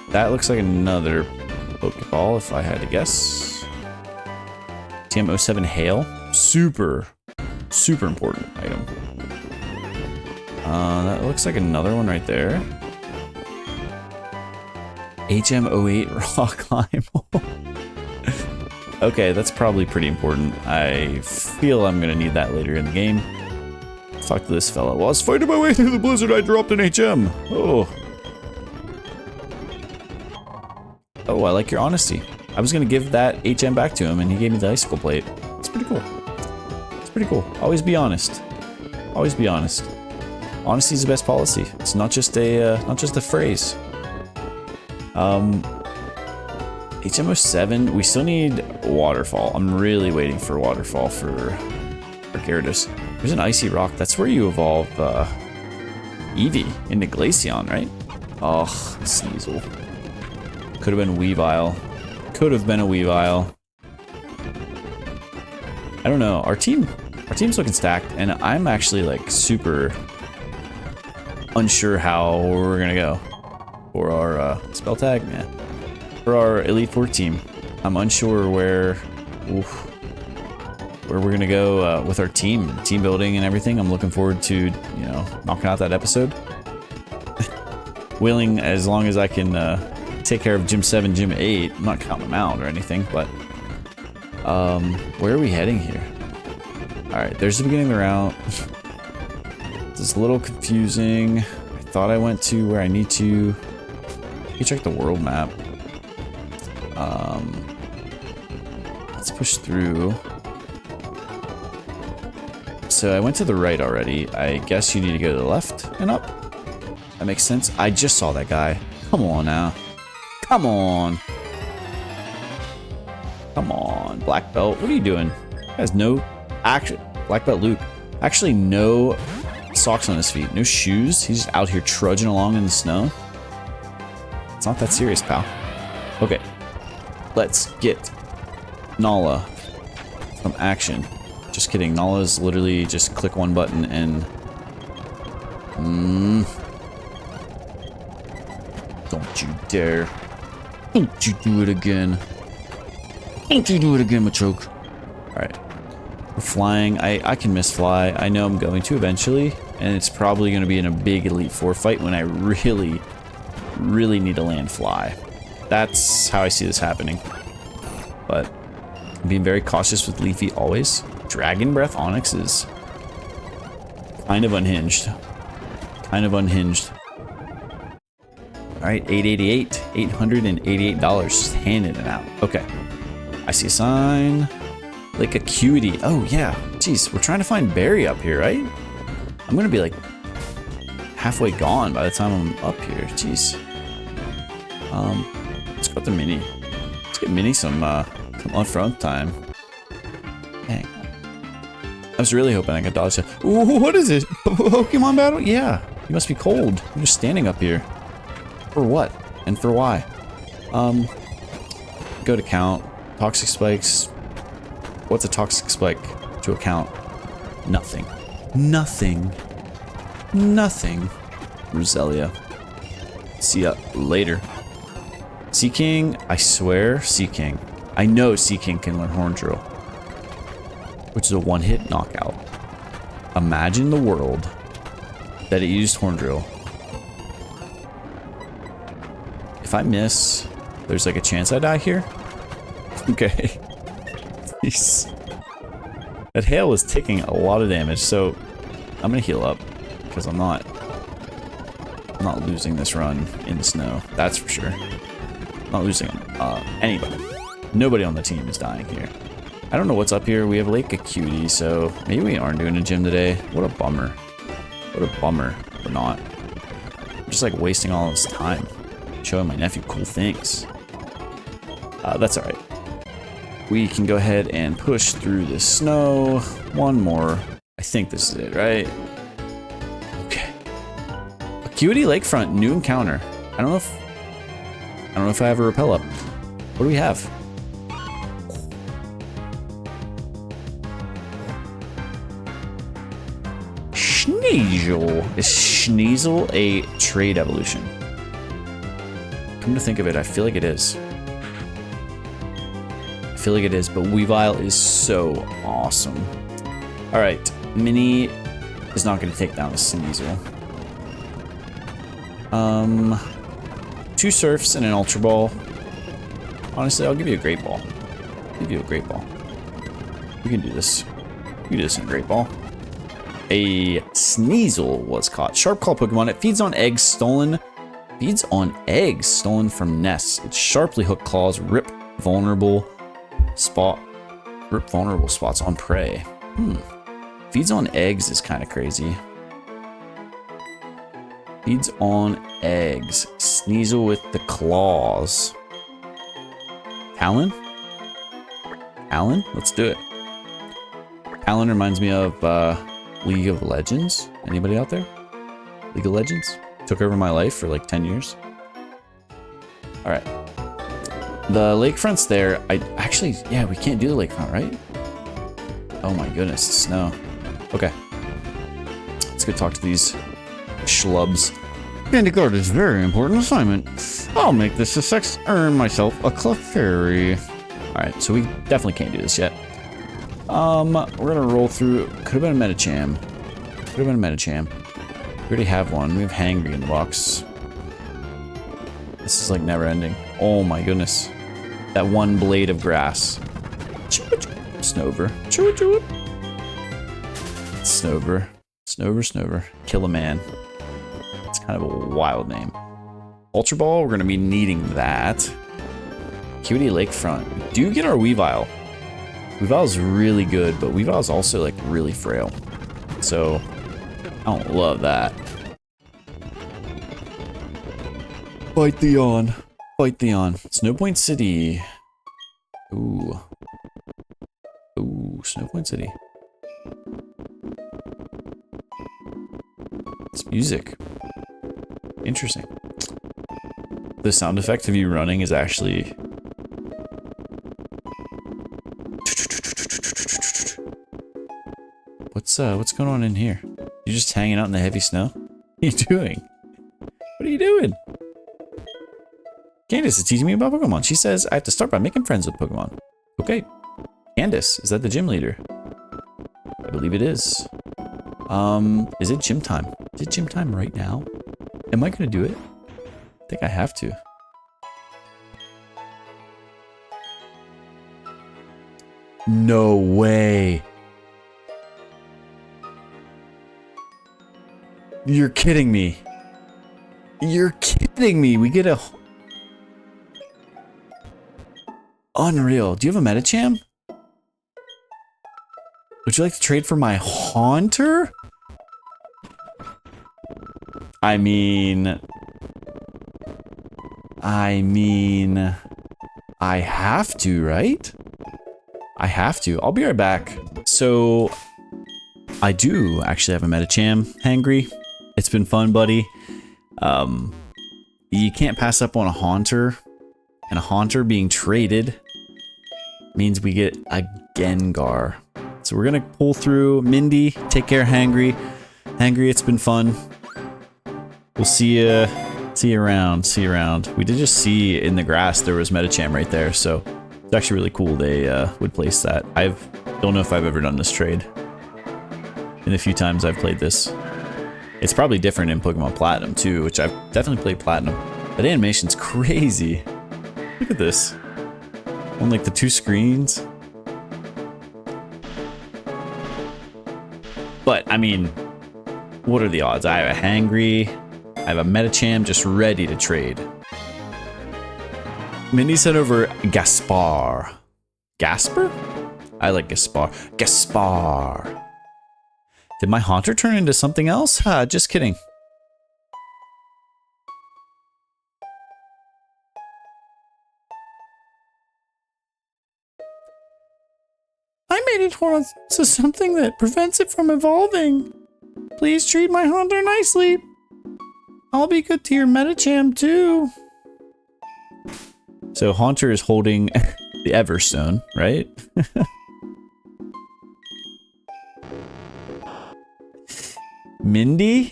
That looks like another Pokeball, if I had to guess. TM07 Hail. Super important item. That looks like another one right there. HM08 Rock Climb. Okay, that's probably pretty important. I feel I'm gonna need that later in the game. Let's talk to this fella. While I was fighting my way through the blizzard, I dropped an HM. Oh, I like your honesty. I was gonna give that HM back to him, and he gave me the icicle plate. It's pretty cool. It's pretty cool. Always be honest. Always be honest. Honesty is the best policy. It's not just a phrase. HM07. We still need Waterfall. I'm really waiting for Waterfall for Gyarados. There's an icy rock. That's where you evolve Eevee into Glaceon, right? Oh, Sneasel. Could have been Weavile. Could have been a Weavile. I don't know. Our team's looking stacked, and I'm actually like super unsure how we're gonna go for our spell tag, man. For our Elite Four team, I'm unsure where we're gonna go with our team building and everything. I'm looking forward to, you know, knocking out that episode. Willing as long as I can take care of Gym 7, Gym 8. I'm not counting them out or anything, but where are we heading here? All right, there's the beginning of the route. It's a little confusing. I thought I went to where I need to. Let me check the world map. Let's push through. So I went to the right already. I guess you need to go to the left and up. That makes sense. I just saw that guy. Come on now. Come on. Come on, Black Belt. What are you doing? He has no action. Black Belt Luke. Actually, no socks on his feet. No shoes. He's just out here trudging along in the snow. It's not that serious, pal. Okay. Let's get Nala some action. Just kidding. Nala's literally just click one button and... Don't you dare. Don't you do it again. Don't you do it again, Machoke. Alright. We're flying. I can miss fly. I know I'm going to eventually. And it's probably going to be in a big Elite Four fight when I really need to land fly. That's how I see this happening. But I'm being very cautious with Leafy always. Dragon Breath Onyx is kind of unhinged. Kind of unhinged. Alright, $888. Just handing it out. Okay. I see a sign. Lake Acuity. Oh, yeah. Jeez, we're trying to find Barry up here, right? I'm gonna be like halfway gone by the time I'm up here. Jeez. Let's go to Mini. Let's get Mini some on-front time. Dang. I was really hoping I could dodge it. Ooh, what is it? Pokemon battle? Yeah. You must be cold. I'm just standing up here. For what? And for why? Go to count. Toxic spikes. What's a toxic spike to account? Nothing. Nothing. Nothing. Roselia. See ya later. Seaking, I swear, Seaking. I know Seaking can learn Horn Drill, which is a one-hit knockout. Imagine the world that it used Horn Drill. If I miss, there's like a chance I die here. Okay. Jeez. That hail was taking a lot of damage, so I'm gonna heal up because I'm not losing this run in the snow. That's for sure. Not losing anybody. Nobody on the team is dying here. I don't know what's up here. We have Lake Acuity, so maybe we aren't doing a gym today. What a bummer. What a bummer. We're not. I'm just like wasting all this time showing my nephew cool things. That's all right. We can go ahead and push through the snow. One more. I think this is it, right? Okay. Acuity Lakefront, new encounter. I don't know if I have a rappel up. What do we have? Sneasel. Is Sneasel a trade evolution? Come to think of it, I feel like it is. But Weavile is so awesome. All right, Mini is not going to take down the Sneasel. 2 Surfs and an Ultra Ball. Honestly, I'll give you a Great Ball. We can do this. We can do this in a Great Ball. A Sneasel was caught. Sharp Claw Pokemon. It feeds on eggs stolen. Feeds on eggs stolen from nests. Its sharply hooked claws rip vulnerable spots on prey. Feeds on eggs is kind of crazy. Feeds on eggs. Sneasel with the claws. Talon? Let's do it. Talon reminds me of League of Legends. Anybody out there? League of Legends? Took over my life for like 10 years. All right. The lakefront's there. Yeah, we can't do the lakefront, right? Oh my goodness, the snow. Okay. Let's go talk to these schlubs. Candy guard is a very important assignment. I'll make this success earn myself a Clefairy. Alright, so we definitely can't do this yet. We're gonna roll through. Could have been a Medicham. We already have one. We have Hangry in the box. This is like never ending. Oh my goodness. That one blade of grass. Snover. Snover. Kill a man. It's kind of a wild name. Ultra Ball, we're gonna be needing that. Acuity Lakefront. We do get our Weavile. Weavile's really good, but Weavile's also like really frail. So I don't love that. Fight the on. Snowpoint City. Ooh, Snowpoint City. It's music. Interesting. The sound effect of you running is actually... What's going on in here? You just hanging out in the heavy snow? What are you doing? What are you doing? Candace is teaching me about Pokemon. She says I have to start by making friends with Pokemon. Okay. Candace, is that the gym leader? I believe it is. Is it gym time? Is it gym time right now? Am I gonna do it? I think I have to. No way. You're kidding me. You're kidding me. We get a... Unreal. Do you have a Medicham? Would you like to trade for my Haunter? I mean, I have to, right? I have to. I'll be right back. So, I do actually have a Medicham, Hangry. It's been fun, buddy. You can't pass up on a Haunter. And a Haunter being traded means we get a Gengar. So we're gonna pull through. Mindy, take care, Hangry. Hangry, it's been fun. We'll see you around. We did just see in the grass there was Medicham right there, so it's actually really cool they would place that. Don't know if I've ever done this trade. In the few times I've played this. It's probably different in Pokemon Platinum too, which I've definitely played Platinum. That animation's crazy. Look at this. On like the 2 screens. But, I mean, what are the odds? I have a Hangry, I have a Medicham just ready to trade. Mindy sent over Gaspar. Gasper? I like Gaspar. Gaspar. Did my Haunter turn into something else? Just kidding. hold on. So something that prevents it from evolving. Please treat my Haunter nicely. I'll be good to your Medicham too. So Haunter is holding the Everstone, right? Mindy?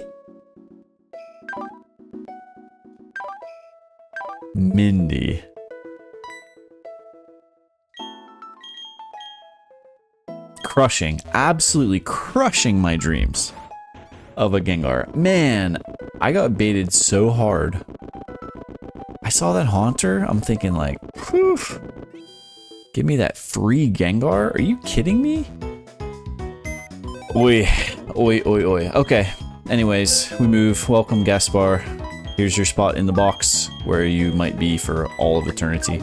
Mindy. Crushing, absolutely crushing my dreams of a Gengar. Man, I got baited so hard. I saw that Haunter, I'm thinking like, whew, give me that free Gengar? Are you kidding me? Oi, oi, oi, oi. Okay, anyways, we move. Welcome, Gaspar. Here's your spot in the box where you might be for all of eternity.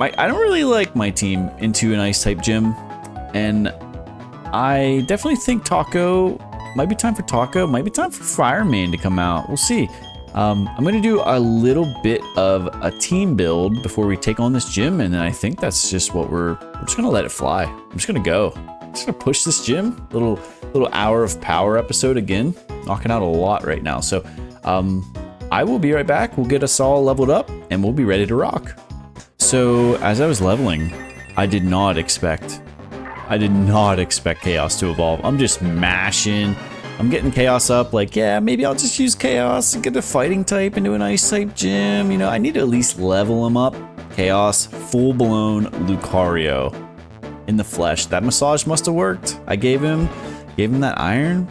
I don't really like my team into an Ice-type gym, and I definitely think Taco might be time for Taco, might be time for Fireman to come out. We'll see. I'm gonna do a little bit of a team build before we take on this gym, and then I think that's just what we're just gonna let it fly. I'm just gonna go. I'm just gonna push this gym. Little hour of power episode again, knocking out a lot right now. So, I will be right back. We'll get us all leveled up, and we'll be ready to rock. So, as I was leveling, I did not expect Chaos to evolve. I'm just mashing. I'm getting Chaos up, like, yeah, maybe I'll just use Chaos and get a fighting type into an ice type gym. You know, I need to at least level him up. Chaos, full-blown Lucario in the flesh. That massage must have worked. I gave him that iron.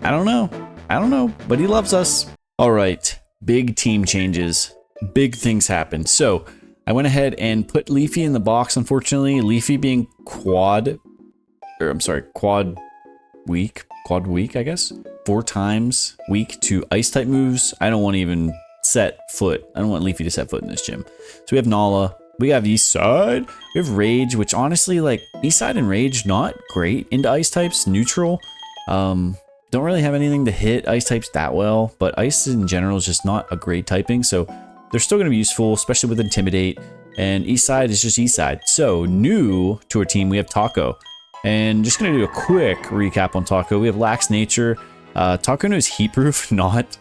I don't know, but he loves us. All right, big team changes. Big things happen. So I went ahead and put Leafy in the box, unfortunately. Leafy being quad weak, I guess. 4 times weak to ice type moves. I don't want to even set foot. I don't want Leafy to set foot in this gym. So we have Nala. We have East Side. We have Rage, which honestly, like, East Side and Rage, not great into ice types. Neutral. Don't really have anything to hit ice types that well, but ice in general is just not a great typing. So they're still going to be useful, especially with Intimidate. And East Side is just East Side. So new to our team, we have Taco. And just going to do a quick recap on Taco. We have Lax Nature. Taco knows Heat Proof, not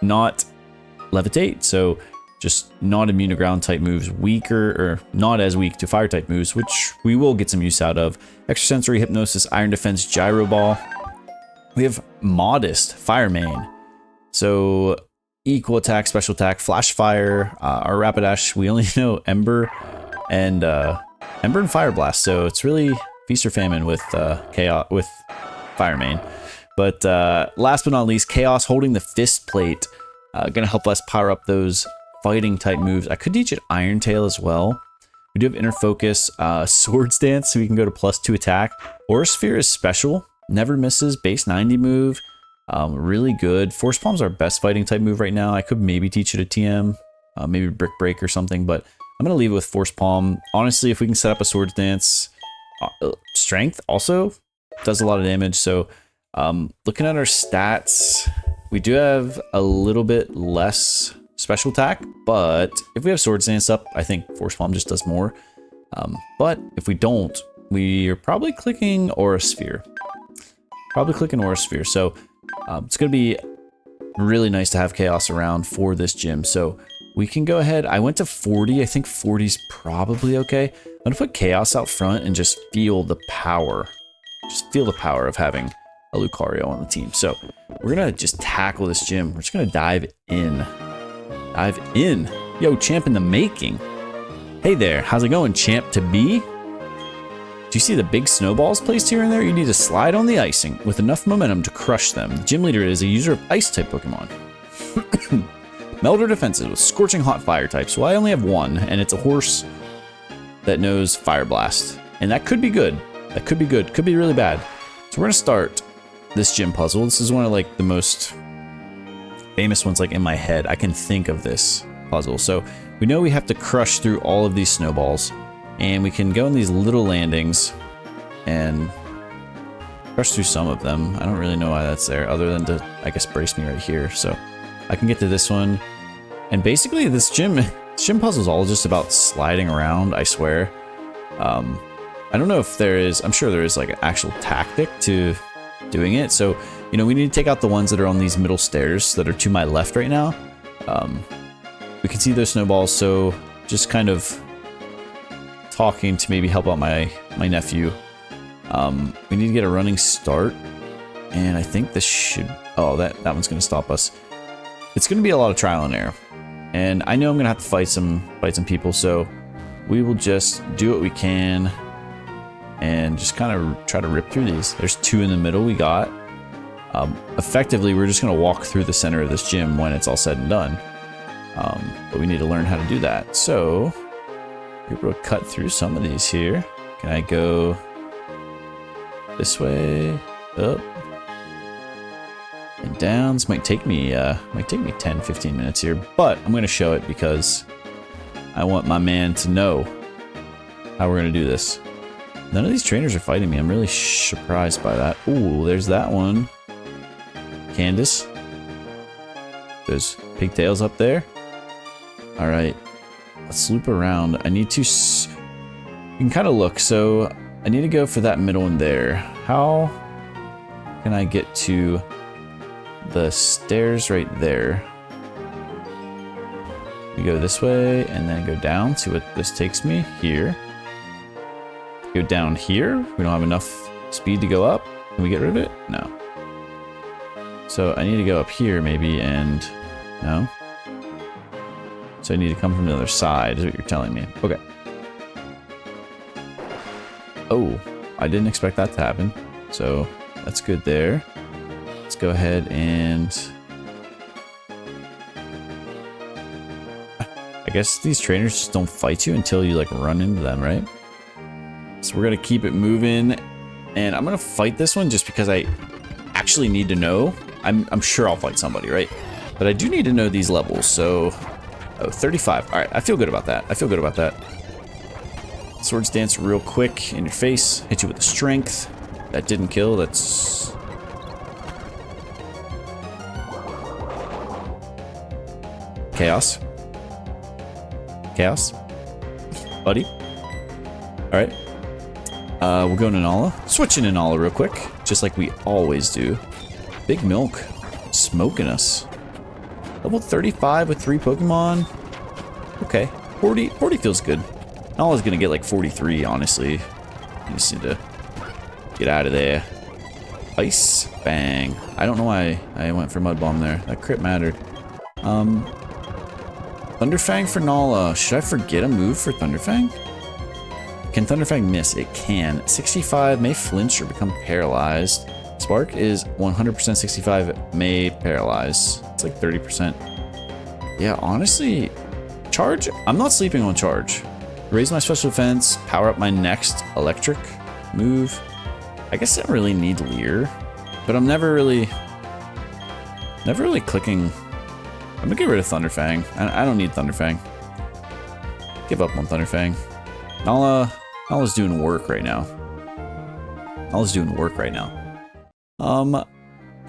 Levitate. So just not immune to ground type moves. Weaker, or not as weak to fire type moves, which we will get some use out of. Extrasensory Hypnosis, Iron Defense, Gyro Ball. We have Modest Fireman. So equal attack, special attack, flash fire, our Rapidash. We only know Ember and Fire Blast. So it's really feast or famine with Chaos with Fireman. But last but not least, Chaos holding the Fist Plate, gonna help us power up those fighting type moves. I could teach it Iron Tail as well. We do have Inner Focus, Swords Dance, so we can go to +2 attack. Aura Sphere is special. Never misses, base 90 move, really good. Force Palm's our best fighting type move right now. I could maybe teach it a TM, maybe Brick Break or something, but I'm gonna leave it with Force Palm. Honestly, if we can set up a Swords Dance, Strength also does a lot of damage. So looking at our stats, we do have a little bit less special attack, but if we have Swords Dance up, I think Force Palm just does more. But if we don't, we are probably clicking Aura Sphere. So it's going to be really nice to have Chaos around for this gym. So we can go ahead. I went to 40. I think 40 is probably okay. I'm going to put Chaos out front and just feel the power. Just feel the power of having a Lucario on the team. So we're going to just tackle this gym. We're just going to dive in. Yo, champ in the making. Hey there. How's it going, champ to be? Do you see the big snowballs placed here and there? You need to slide on the icing with enough momentum to crush them. The gym leader is a user of Ice-type Pokemon. Melder defenses with Scorching Hot Fire type, so I only have one, and it's a horse that knows Fire Blast. And that could be good. That could be good. Could be really bad. So we're going to start this gym puzzle. This is one of like the most famous ones like in my head. I can think of this puzzle. So we know we have to crush through all of these snowballs. And we can go in these little landings and crush through some of them. I don't really know why that's there, other than to, I guess, brace me right here. So I can get to this one. And basically, this gym Gym puzzle's all just about sliding around, I swear. I don't know if there is, I'm sure there is like an actual tactic to doing it. So, you know, we need to take out the ones that are on these middle stairs that are to my left right now. We can see those snowballs, so just kind of talking to maybe help out my nephew. We need to get a running start, and I think this should, oh, that one's gonna stop us. It's gonna be a lot of trial and error, and I know I'm gonna have to fight some people, so we will just do what we can and just kind of try to rip through these. There's 2 in the middle we got. Effectively, we're just gonna walk through the center of this gym when it's all said and done. But we need to learn how to do that. So we're able to cut through some of these here. Can I go this way, up, and down? This might take me 10-15 minutes here, but I'm gonna show it because I want my man to know how we're gonna do this. None of these trainers are fighting me. I'm really surprised by that. Ooh, there's that one. Candace. There's pigtails up there. All right, let's loop around. I need to, you can kind of look. So I need to go for that middle one there. How can I get to the stairs right there? We go this way and then go down. See what this takes me here. Go down here. We don't have enough speed to go up. Can we get rid of it? No. So I need to go up here maybe, and no. So I need to come from the other side is what you're telling me. Okay. Oh, I didn't expect that to happen. So that's good there. Let's go ahead and I guess these trainers just don't fight you until you like run into them, right? So we're gonna keep it moving, and I'm gonna fight this one just because I actually need to know. I'm sure I'll fight somebody, right? But I do need to know these levels. So, oh, 35. All right, I feel good about that. I feel good about that. Swords dance real quick in your face. Hit you with the strength. That didn't kill. That's chaos. Chaos, buddy. All right. We'll go Nala. Switching to Nala real quick, just like we always do. Big Milk, smoking us. Level 35 with 3 Pokemon. Okay, 40 feels good. Nala's gonna get like 43, honestly. You just need to get out of there. Ice, bang. I don't know why I went for Mud Bomb there. That crit mattered. Thunderfang for Nala. Should I forget a move for Thunderfang? Can Thunderfang miss? It can. 65 may flinch or become paralyzed. Spark is 100% 65 may paralyze. It's like 30%. Yeah, honestly, charge? I'm not sleeping on charge. Raise my special defense, power up my next electric move. I guess I don't really need Leer, but I'm never really clicking. I'm gonna get rid of Thunderfang. I don't need Thunderfang. Give up on Thunderfang. Nala's doing work right now. Nala's doing work right now.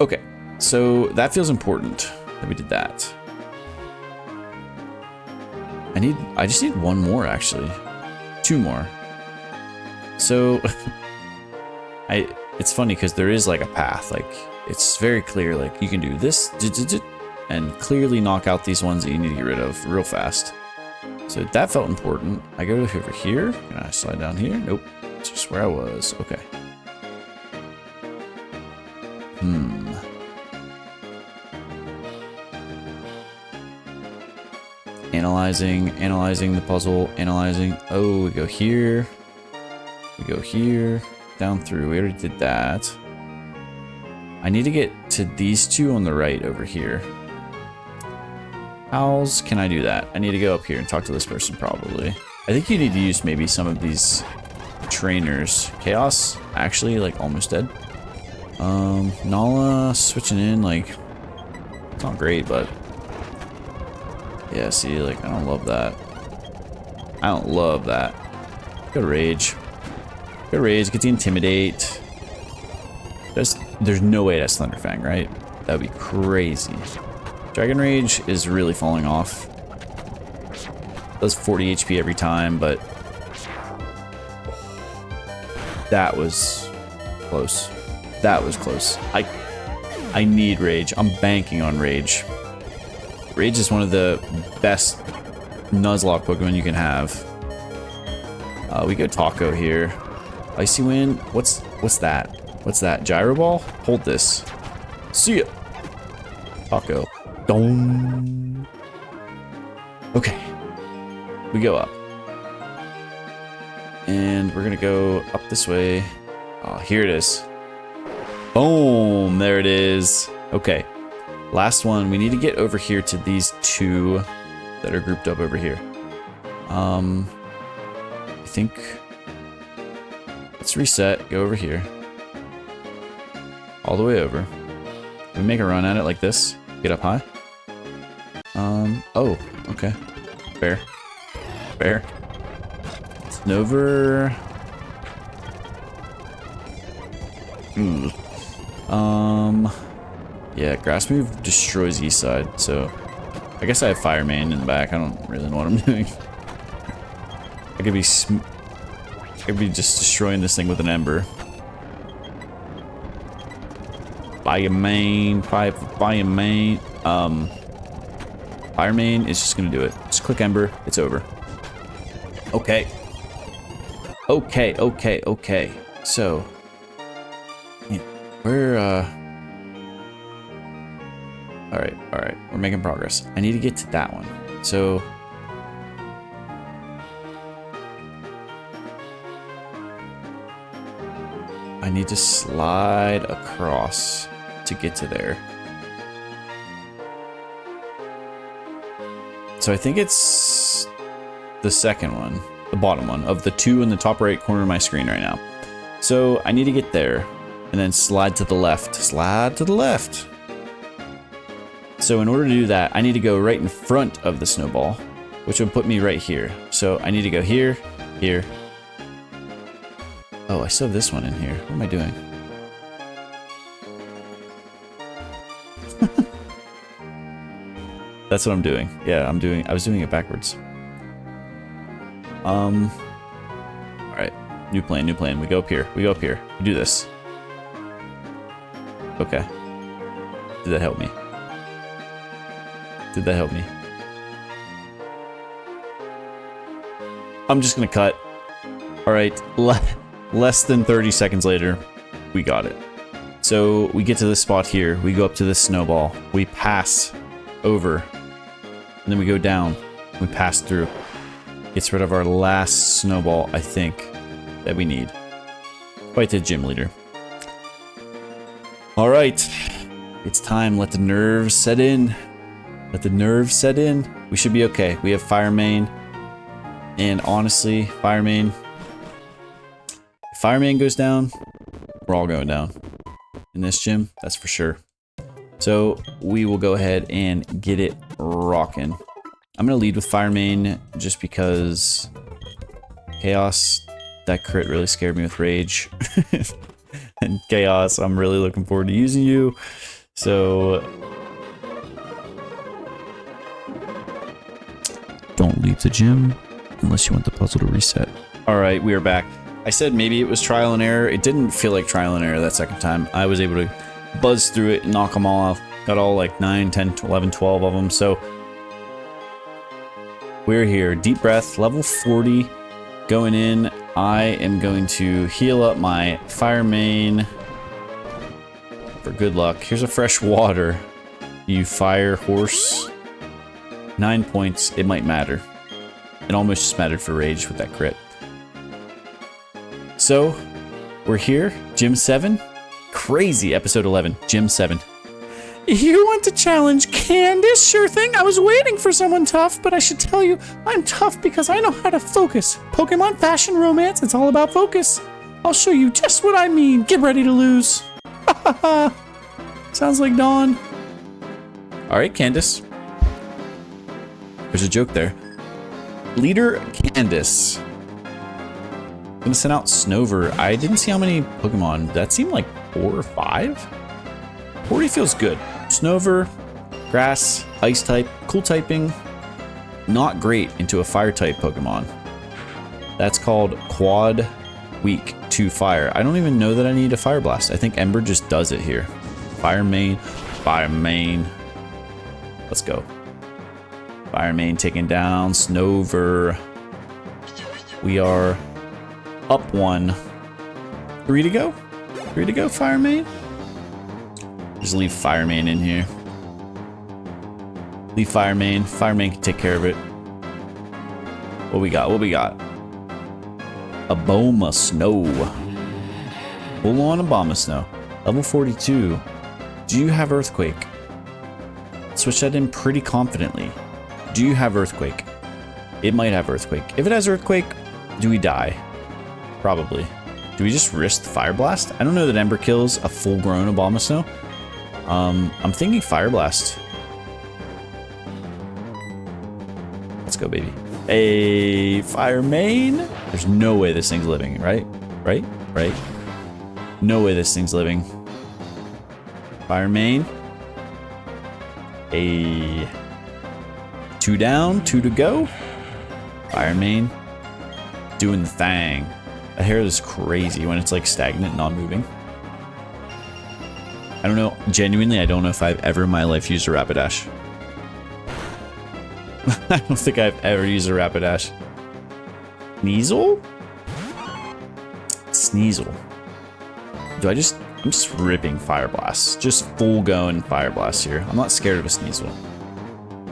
Okay, so that feels important that we did that. I just need 1 more, actually. 2 more. So it's funny because there is like a path, like it's very clear, like you can do this and clearly knock out these ones that you need to get rid of real fast. So that felt important. I go over here. Can I slide down here? Nope. It's just where I was. Okay. Analyzing the puzzle, analyzing. Oh, we go here. We go here. Down through. We already did that. I need to get to these 2 on the right over here. How can I do that? I need to go up here and talk to this person probably. I think you need to use maybe some of these trainers. Chaos, actually, like almost dead. Nala switching in, like, it's not great, but yeah, see, like, I don't love that. I don't love that. Go Rage. Go Rage, get the Intimidate. There's no way that's Thunderfang, right? That would be crazy. Dragon Rage is really falling off. Does 40 HP every time, but that was close. That was close. I need Rage. I'm banking on Rage. Rage is one of the best Nuzlocke Pokemon you can have. We go Taco here. Icy Wind. What's that? What's that? Gyro Ball? Hold this. See ya. Taco. Dong. Okay. We go up. And we're gonna go up this way. Oh, here it is. Boom. There it is. Okay. Last one. We need to get over here to these two that are grouped up over here. I think... Let's reset. Go over here. All the way over. We make a run at it like this. Get up high. Oh, okay. Fair. Fair. Snover. Yeah, Grass Move destroys east side, so I guess I have Fire Main in the back. I don't really know what I'm doing. I could be just destroying this thing with an Ember. Fire Main, Fire Main. Fire Main is just gonna do it. Just click Ember, it's over. Okay. Okay. So, yeah, we're all right. We're making progress. I need to get to that one. So, I need to slide across to get to there. So I think it's the second one, the bottom one, of the two in the top right corner of my screen right now. So I need to get there and then slide to the left. Slide to the left. So in order to do that, I need to go right in front of the snowball, which would put me right here. So I need to go here, here. Oh, I still have this one in here. What am I doing? That's what I'm doing. Yeah, I was doing it backwards. Alright. New plan. We go up here. We do this. Okay. Did that help me? I'm just gonna cut. Alright. Less than 30 seconds later, we got it. So we get to this spot here. We go up to this snowball. We pass over. And then we go down. We pass through. Gets rid of our last snowball, I think, that we need. Fight the gym leader. Alright. It's time. Let the nerves set in. We should be okay. We have Fire Main. And honestly, Fire Main... If Fire Main goes down, we're all going down. In this gym, that's for sure. So we will go ahead and get it rocking. I'm gonna lead with Fire Main just because Chaos, that crit really scared me with Rage. And Chaos, I'm really looking forward to using you. So don't leave the gym unless you want the puzzle to reset. All right, we are back. I said maybe it was trial and error. It didn't feel like trial and error that second time. I was able to buzz through it and knock them all off. Got all like 9, 10, 11, 12 of them. So we're here. Deep breath, level 40. Going in, I am going to heal up my Fire Main for good luck. Here's a fresh water. You fire horse. 9 points. It might matter. It almost just mattered for Rage with that crit. So, we're here, Gym 7. Crazy, episode 11, Gym 7. You want to challenge Candace? Sure thing, I was waiting for someone tough, but I should tell you, I'm tough because I know how to focus. Pokemon Fashion Romance, it's all about focus. I'll show you just what I mean. Get ready to lose. Sounds like Dawn. Alright, Candace. There's a joke there. Leader Candace. I'm gonna send out Snover. I didn't see how many Pokemon. That seemed like 4 or 5. 40 feels good. Snover, Grass, Ice type, Cool typing. not great into a fire type Pokemon. That's called Quad Weak to Fire. I don't even know that I need a Fire Blast. I think Ember just does it here. Fire Main, Fire Main. Let's go. Fire Main taking down Snover. We are up 1. 3 to go? 3 to go, Fire Main? Just leave Fire Main in here. Leave Fire Main. Fire Main can take care of it. What we got? What we got? Abomasnow. Full on Abomasnow. Level 42. Do you have Earthquake? Switch that in pretty confidently. Do you have Earthquake? It might have Earthquake. If it has Earthquake, do we die? Probably. Do we just risk the Fire Blast? I don't know that Ember kills a full-grown Abomasnow. I'm thinking Fire Blast. Let's go, baby. A Fire Main. There's no way this thing's living, right? Right? Right? No way this thing's living. Fire Main. A 2 down, 2 to go. Fire Main. Doing the thing. That hair is crazy when it's like stagnant, non-moving. I don't know. Genuinely, I don't know if I've ever in my life used a Rapidash. I don't think I've ever used a Rapidash. Sneasel? Sneasel. I'm just ripping Fire Blasts. Just full going Fire Blasts here. I'm not scared of a Sneasel.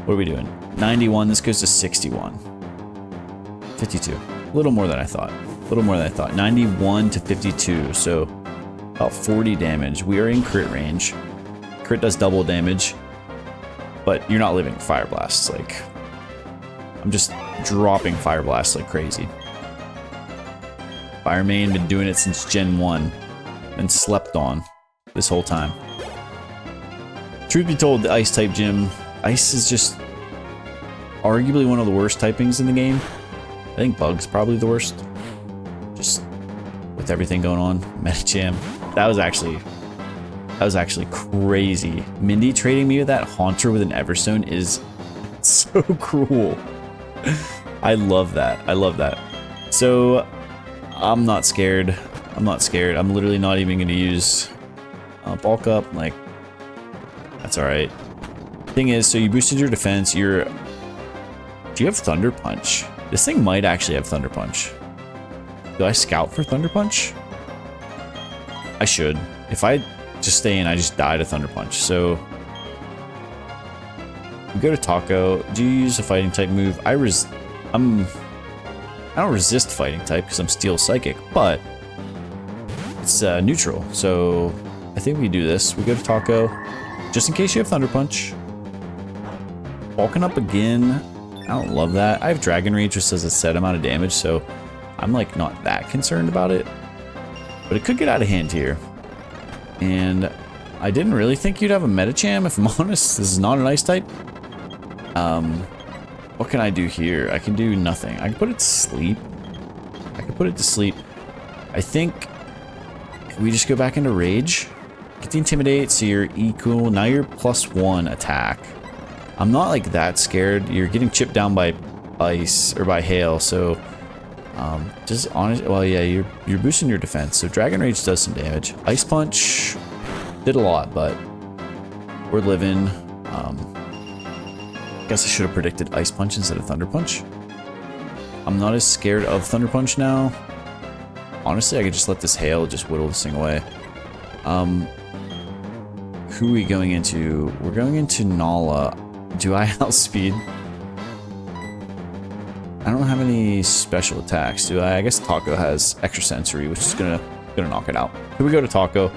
What are we doing? 91. This goes to 61. 52. A little more than I thought. A little more than I thought. 91 to 52. So about 40 damage. We are in crit range. Crit does double damage. But you're not living Fire Blasts. Like, I'm just dropping Fire Blasts like crazy. Fire Main been doing it since Gen 1. Been slept on this whole time. Truth be told, the Ice type gym, Ice is just arguably one of the worst typings in the game. I think Bug's probably the worst. Just with everything going on. Medicham. That was actually crazy. Mindy trading me with that Haunter with an Everstone is so cruel. I love that. I love that. So I'm not scared. I'm not scared. I'm literally not even going to use bulk up. Like, that's all right. Thing is, so you boosted your defense. Do you have Thunder Punch? This thing might actually have Thunder Punch. Do I scout for Thunder Punch? I should. If I just stay in, I just die to Thunder Punch. So we go to Taco. Do you use a fighting type move? I don't resist fighting type because I'm Steel Psychic, but it's neutral. So I think we do this. We go to Taco, just in case you have Thunder Punch. Walking up again. I don't love that. I have Dragon Rage, just does a set amount of damage, so I'm like not that concerned about it. But it could get out of hand here. And I didn't really think you'd have a Medicham, if I'm honest. This is not an Ice type. What can I do here? I can do nothing. I can put it to sleep. I think we just go back into Rage. Get the Intimidate, so you're equal. Now you're +1 attack. I'm not like that scared. You're getting chipped down by Ice or by Hail, so just honest. Well, yeah, you're boosting your defense. So Dragon Rage does some damage. Ice Punch did a lot, but we're living. Guess I should have predicted Ice Punch instead of Thunder Punch. I'm not as scared of Thunder Punch now. Honestly, I could just let this Hail just whittle this thing away. Who are we going into? We're going into Nala. Do I outspeed? I don't have any special attacks, do I? I guess Taco has Extrasensory, which is gonna knock it out. Here we go to Taco.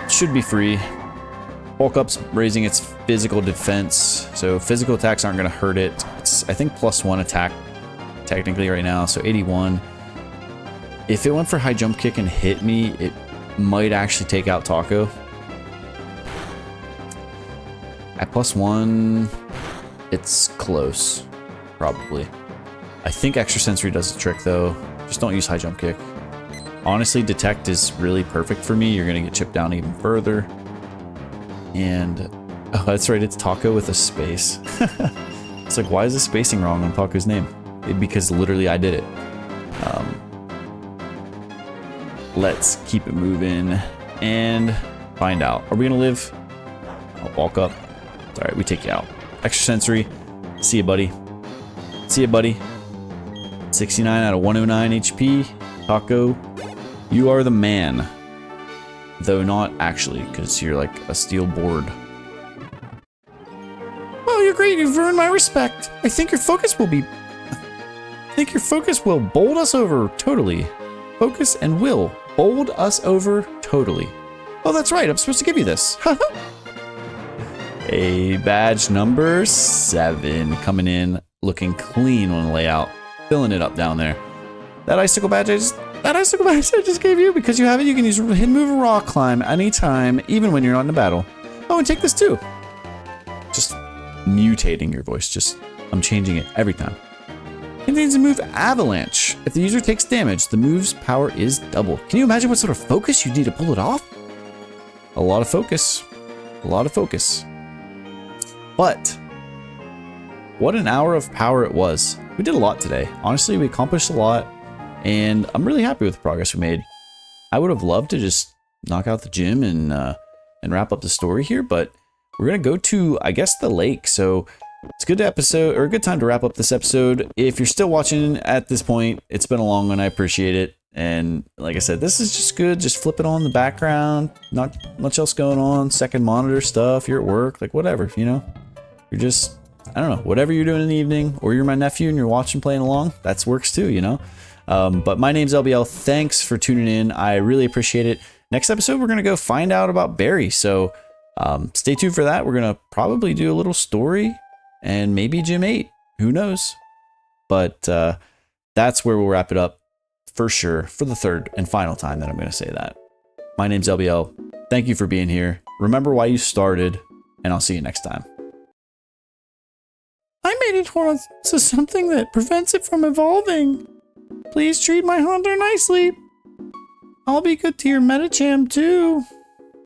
Should be free. Bulk Up's raising its physical defense, so physical attacks aren't gonna hurt it. It's, I think, +1 attack technically right now, so 81. If it went for High Jump Kick and hit me, it might actually take out Taco. At +1, it's close, probably. I think Extrasensory does the trick, though. Just don't use High Jump Kick. Honestly, Detect is really perfect for me. You're going to get chipped down even further. And, oh, that's right, it's Taco with a space. It's like, why is the spacing wrong on Paku's name? Because literally I did it. Let's keep it moving and find out. Are we gonna live? I'll walk up. It's all right, we take you out. Extrasensory. See you, buddy. See you, buddy. 69 out of 109 HP. Taco, you are the man. Though not actually, because you're like a steel board. Oh, you're great. You've earned my respect. I think your focus will bold us over totally. Focus and will bold us over totally. Oh, that's right. I'm supposed to give you this. A badge number 7 coming in, looking clean on the layout, filling it up down there. That icicle badge I just gave you, because you have it, you can use hidden move or rock climb anytime, even when you're not in a battle. Oh, and take this too. Just mutating your voice. I'm changing it every time. Contains the move Avalanche. If the user takes damage, the move's power is double. Can you imagine what sort of focus you need to pull it off? A lot of focus. A lot of focus. But what an hour of power it was. We did a lot today. Honestly, we accomplished a lot, and I'm really happy with the progress we made. I would have loved to just knock out the gym and wrap up the story here, but we're gonna go to, I guess, the lake. So it's a good episode, or a good time to wrap up this episode. If you're still watching at this point, it's been a long one. I appreciate it. And like I said, this is just good. Just flip it on in the background. Not much else going on. Second monitor stuff. You're at work, like whatever, you know. You're just, I don't know, whatever you're doing in the evening, or you're my nephew and you're watching, playing along. That works too, you know. But my name's LBL. Thanks for tuning in. I really appreciate it. Next episode, we're gonna go find out about Barry. So stay tuned for that. We're gonna probably do a little story. And maybe Gym 8, who knows? But that's where we'll wrap it up for sure, for the third and final time that I'm going to say that. My name's LBL. Thank you for being here. Remember why you started, and I'll see you next time. I made it towards something that prevents it from evolving. Please treat my hunter nicely. I'll be good to your Metacham too.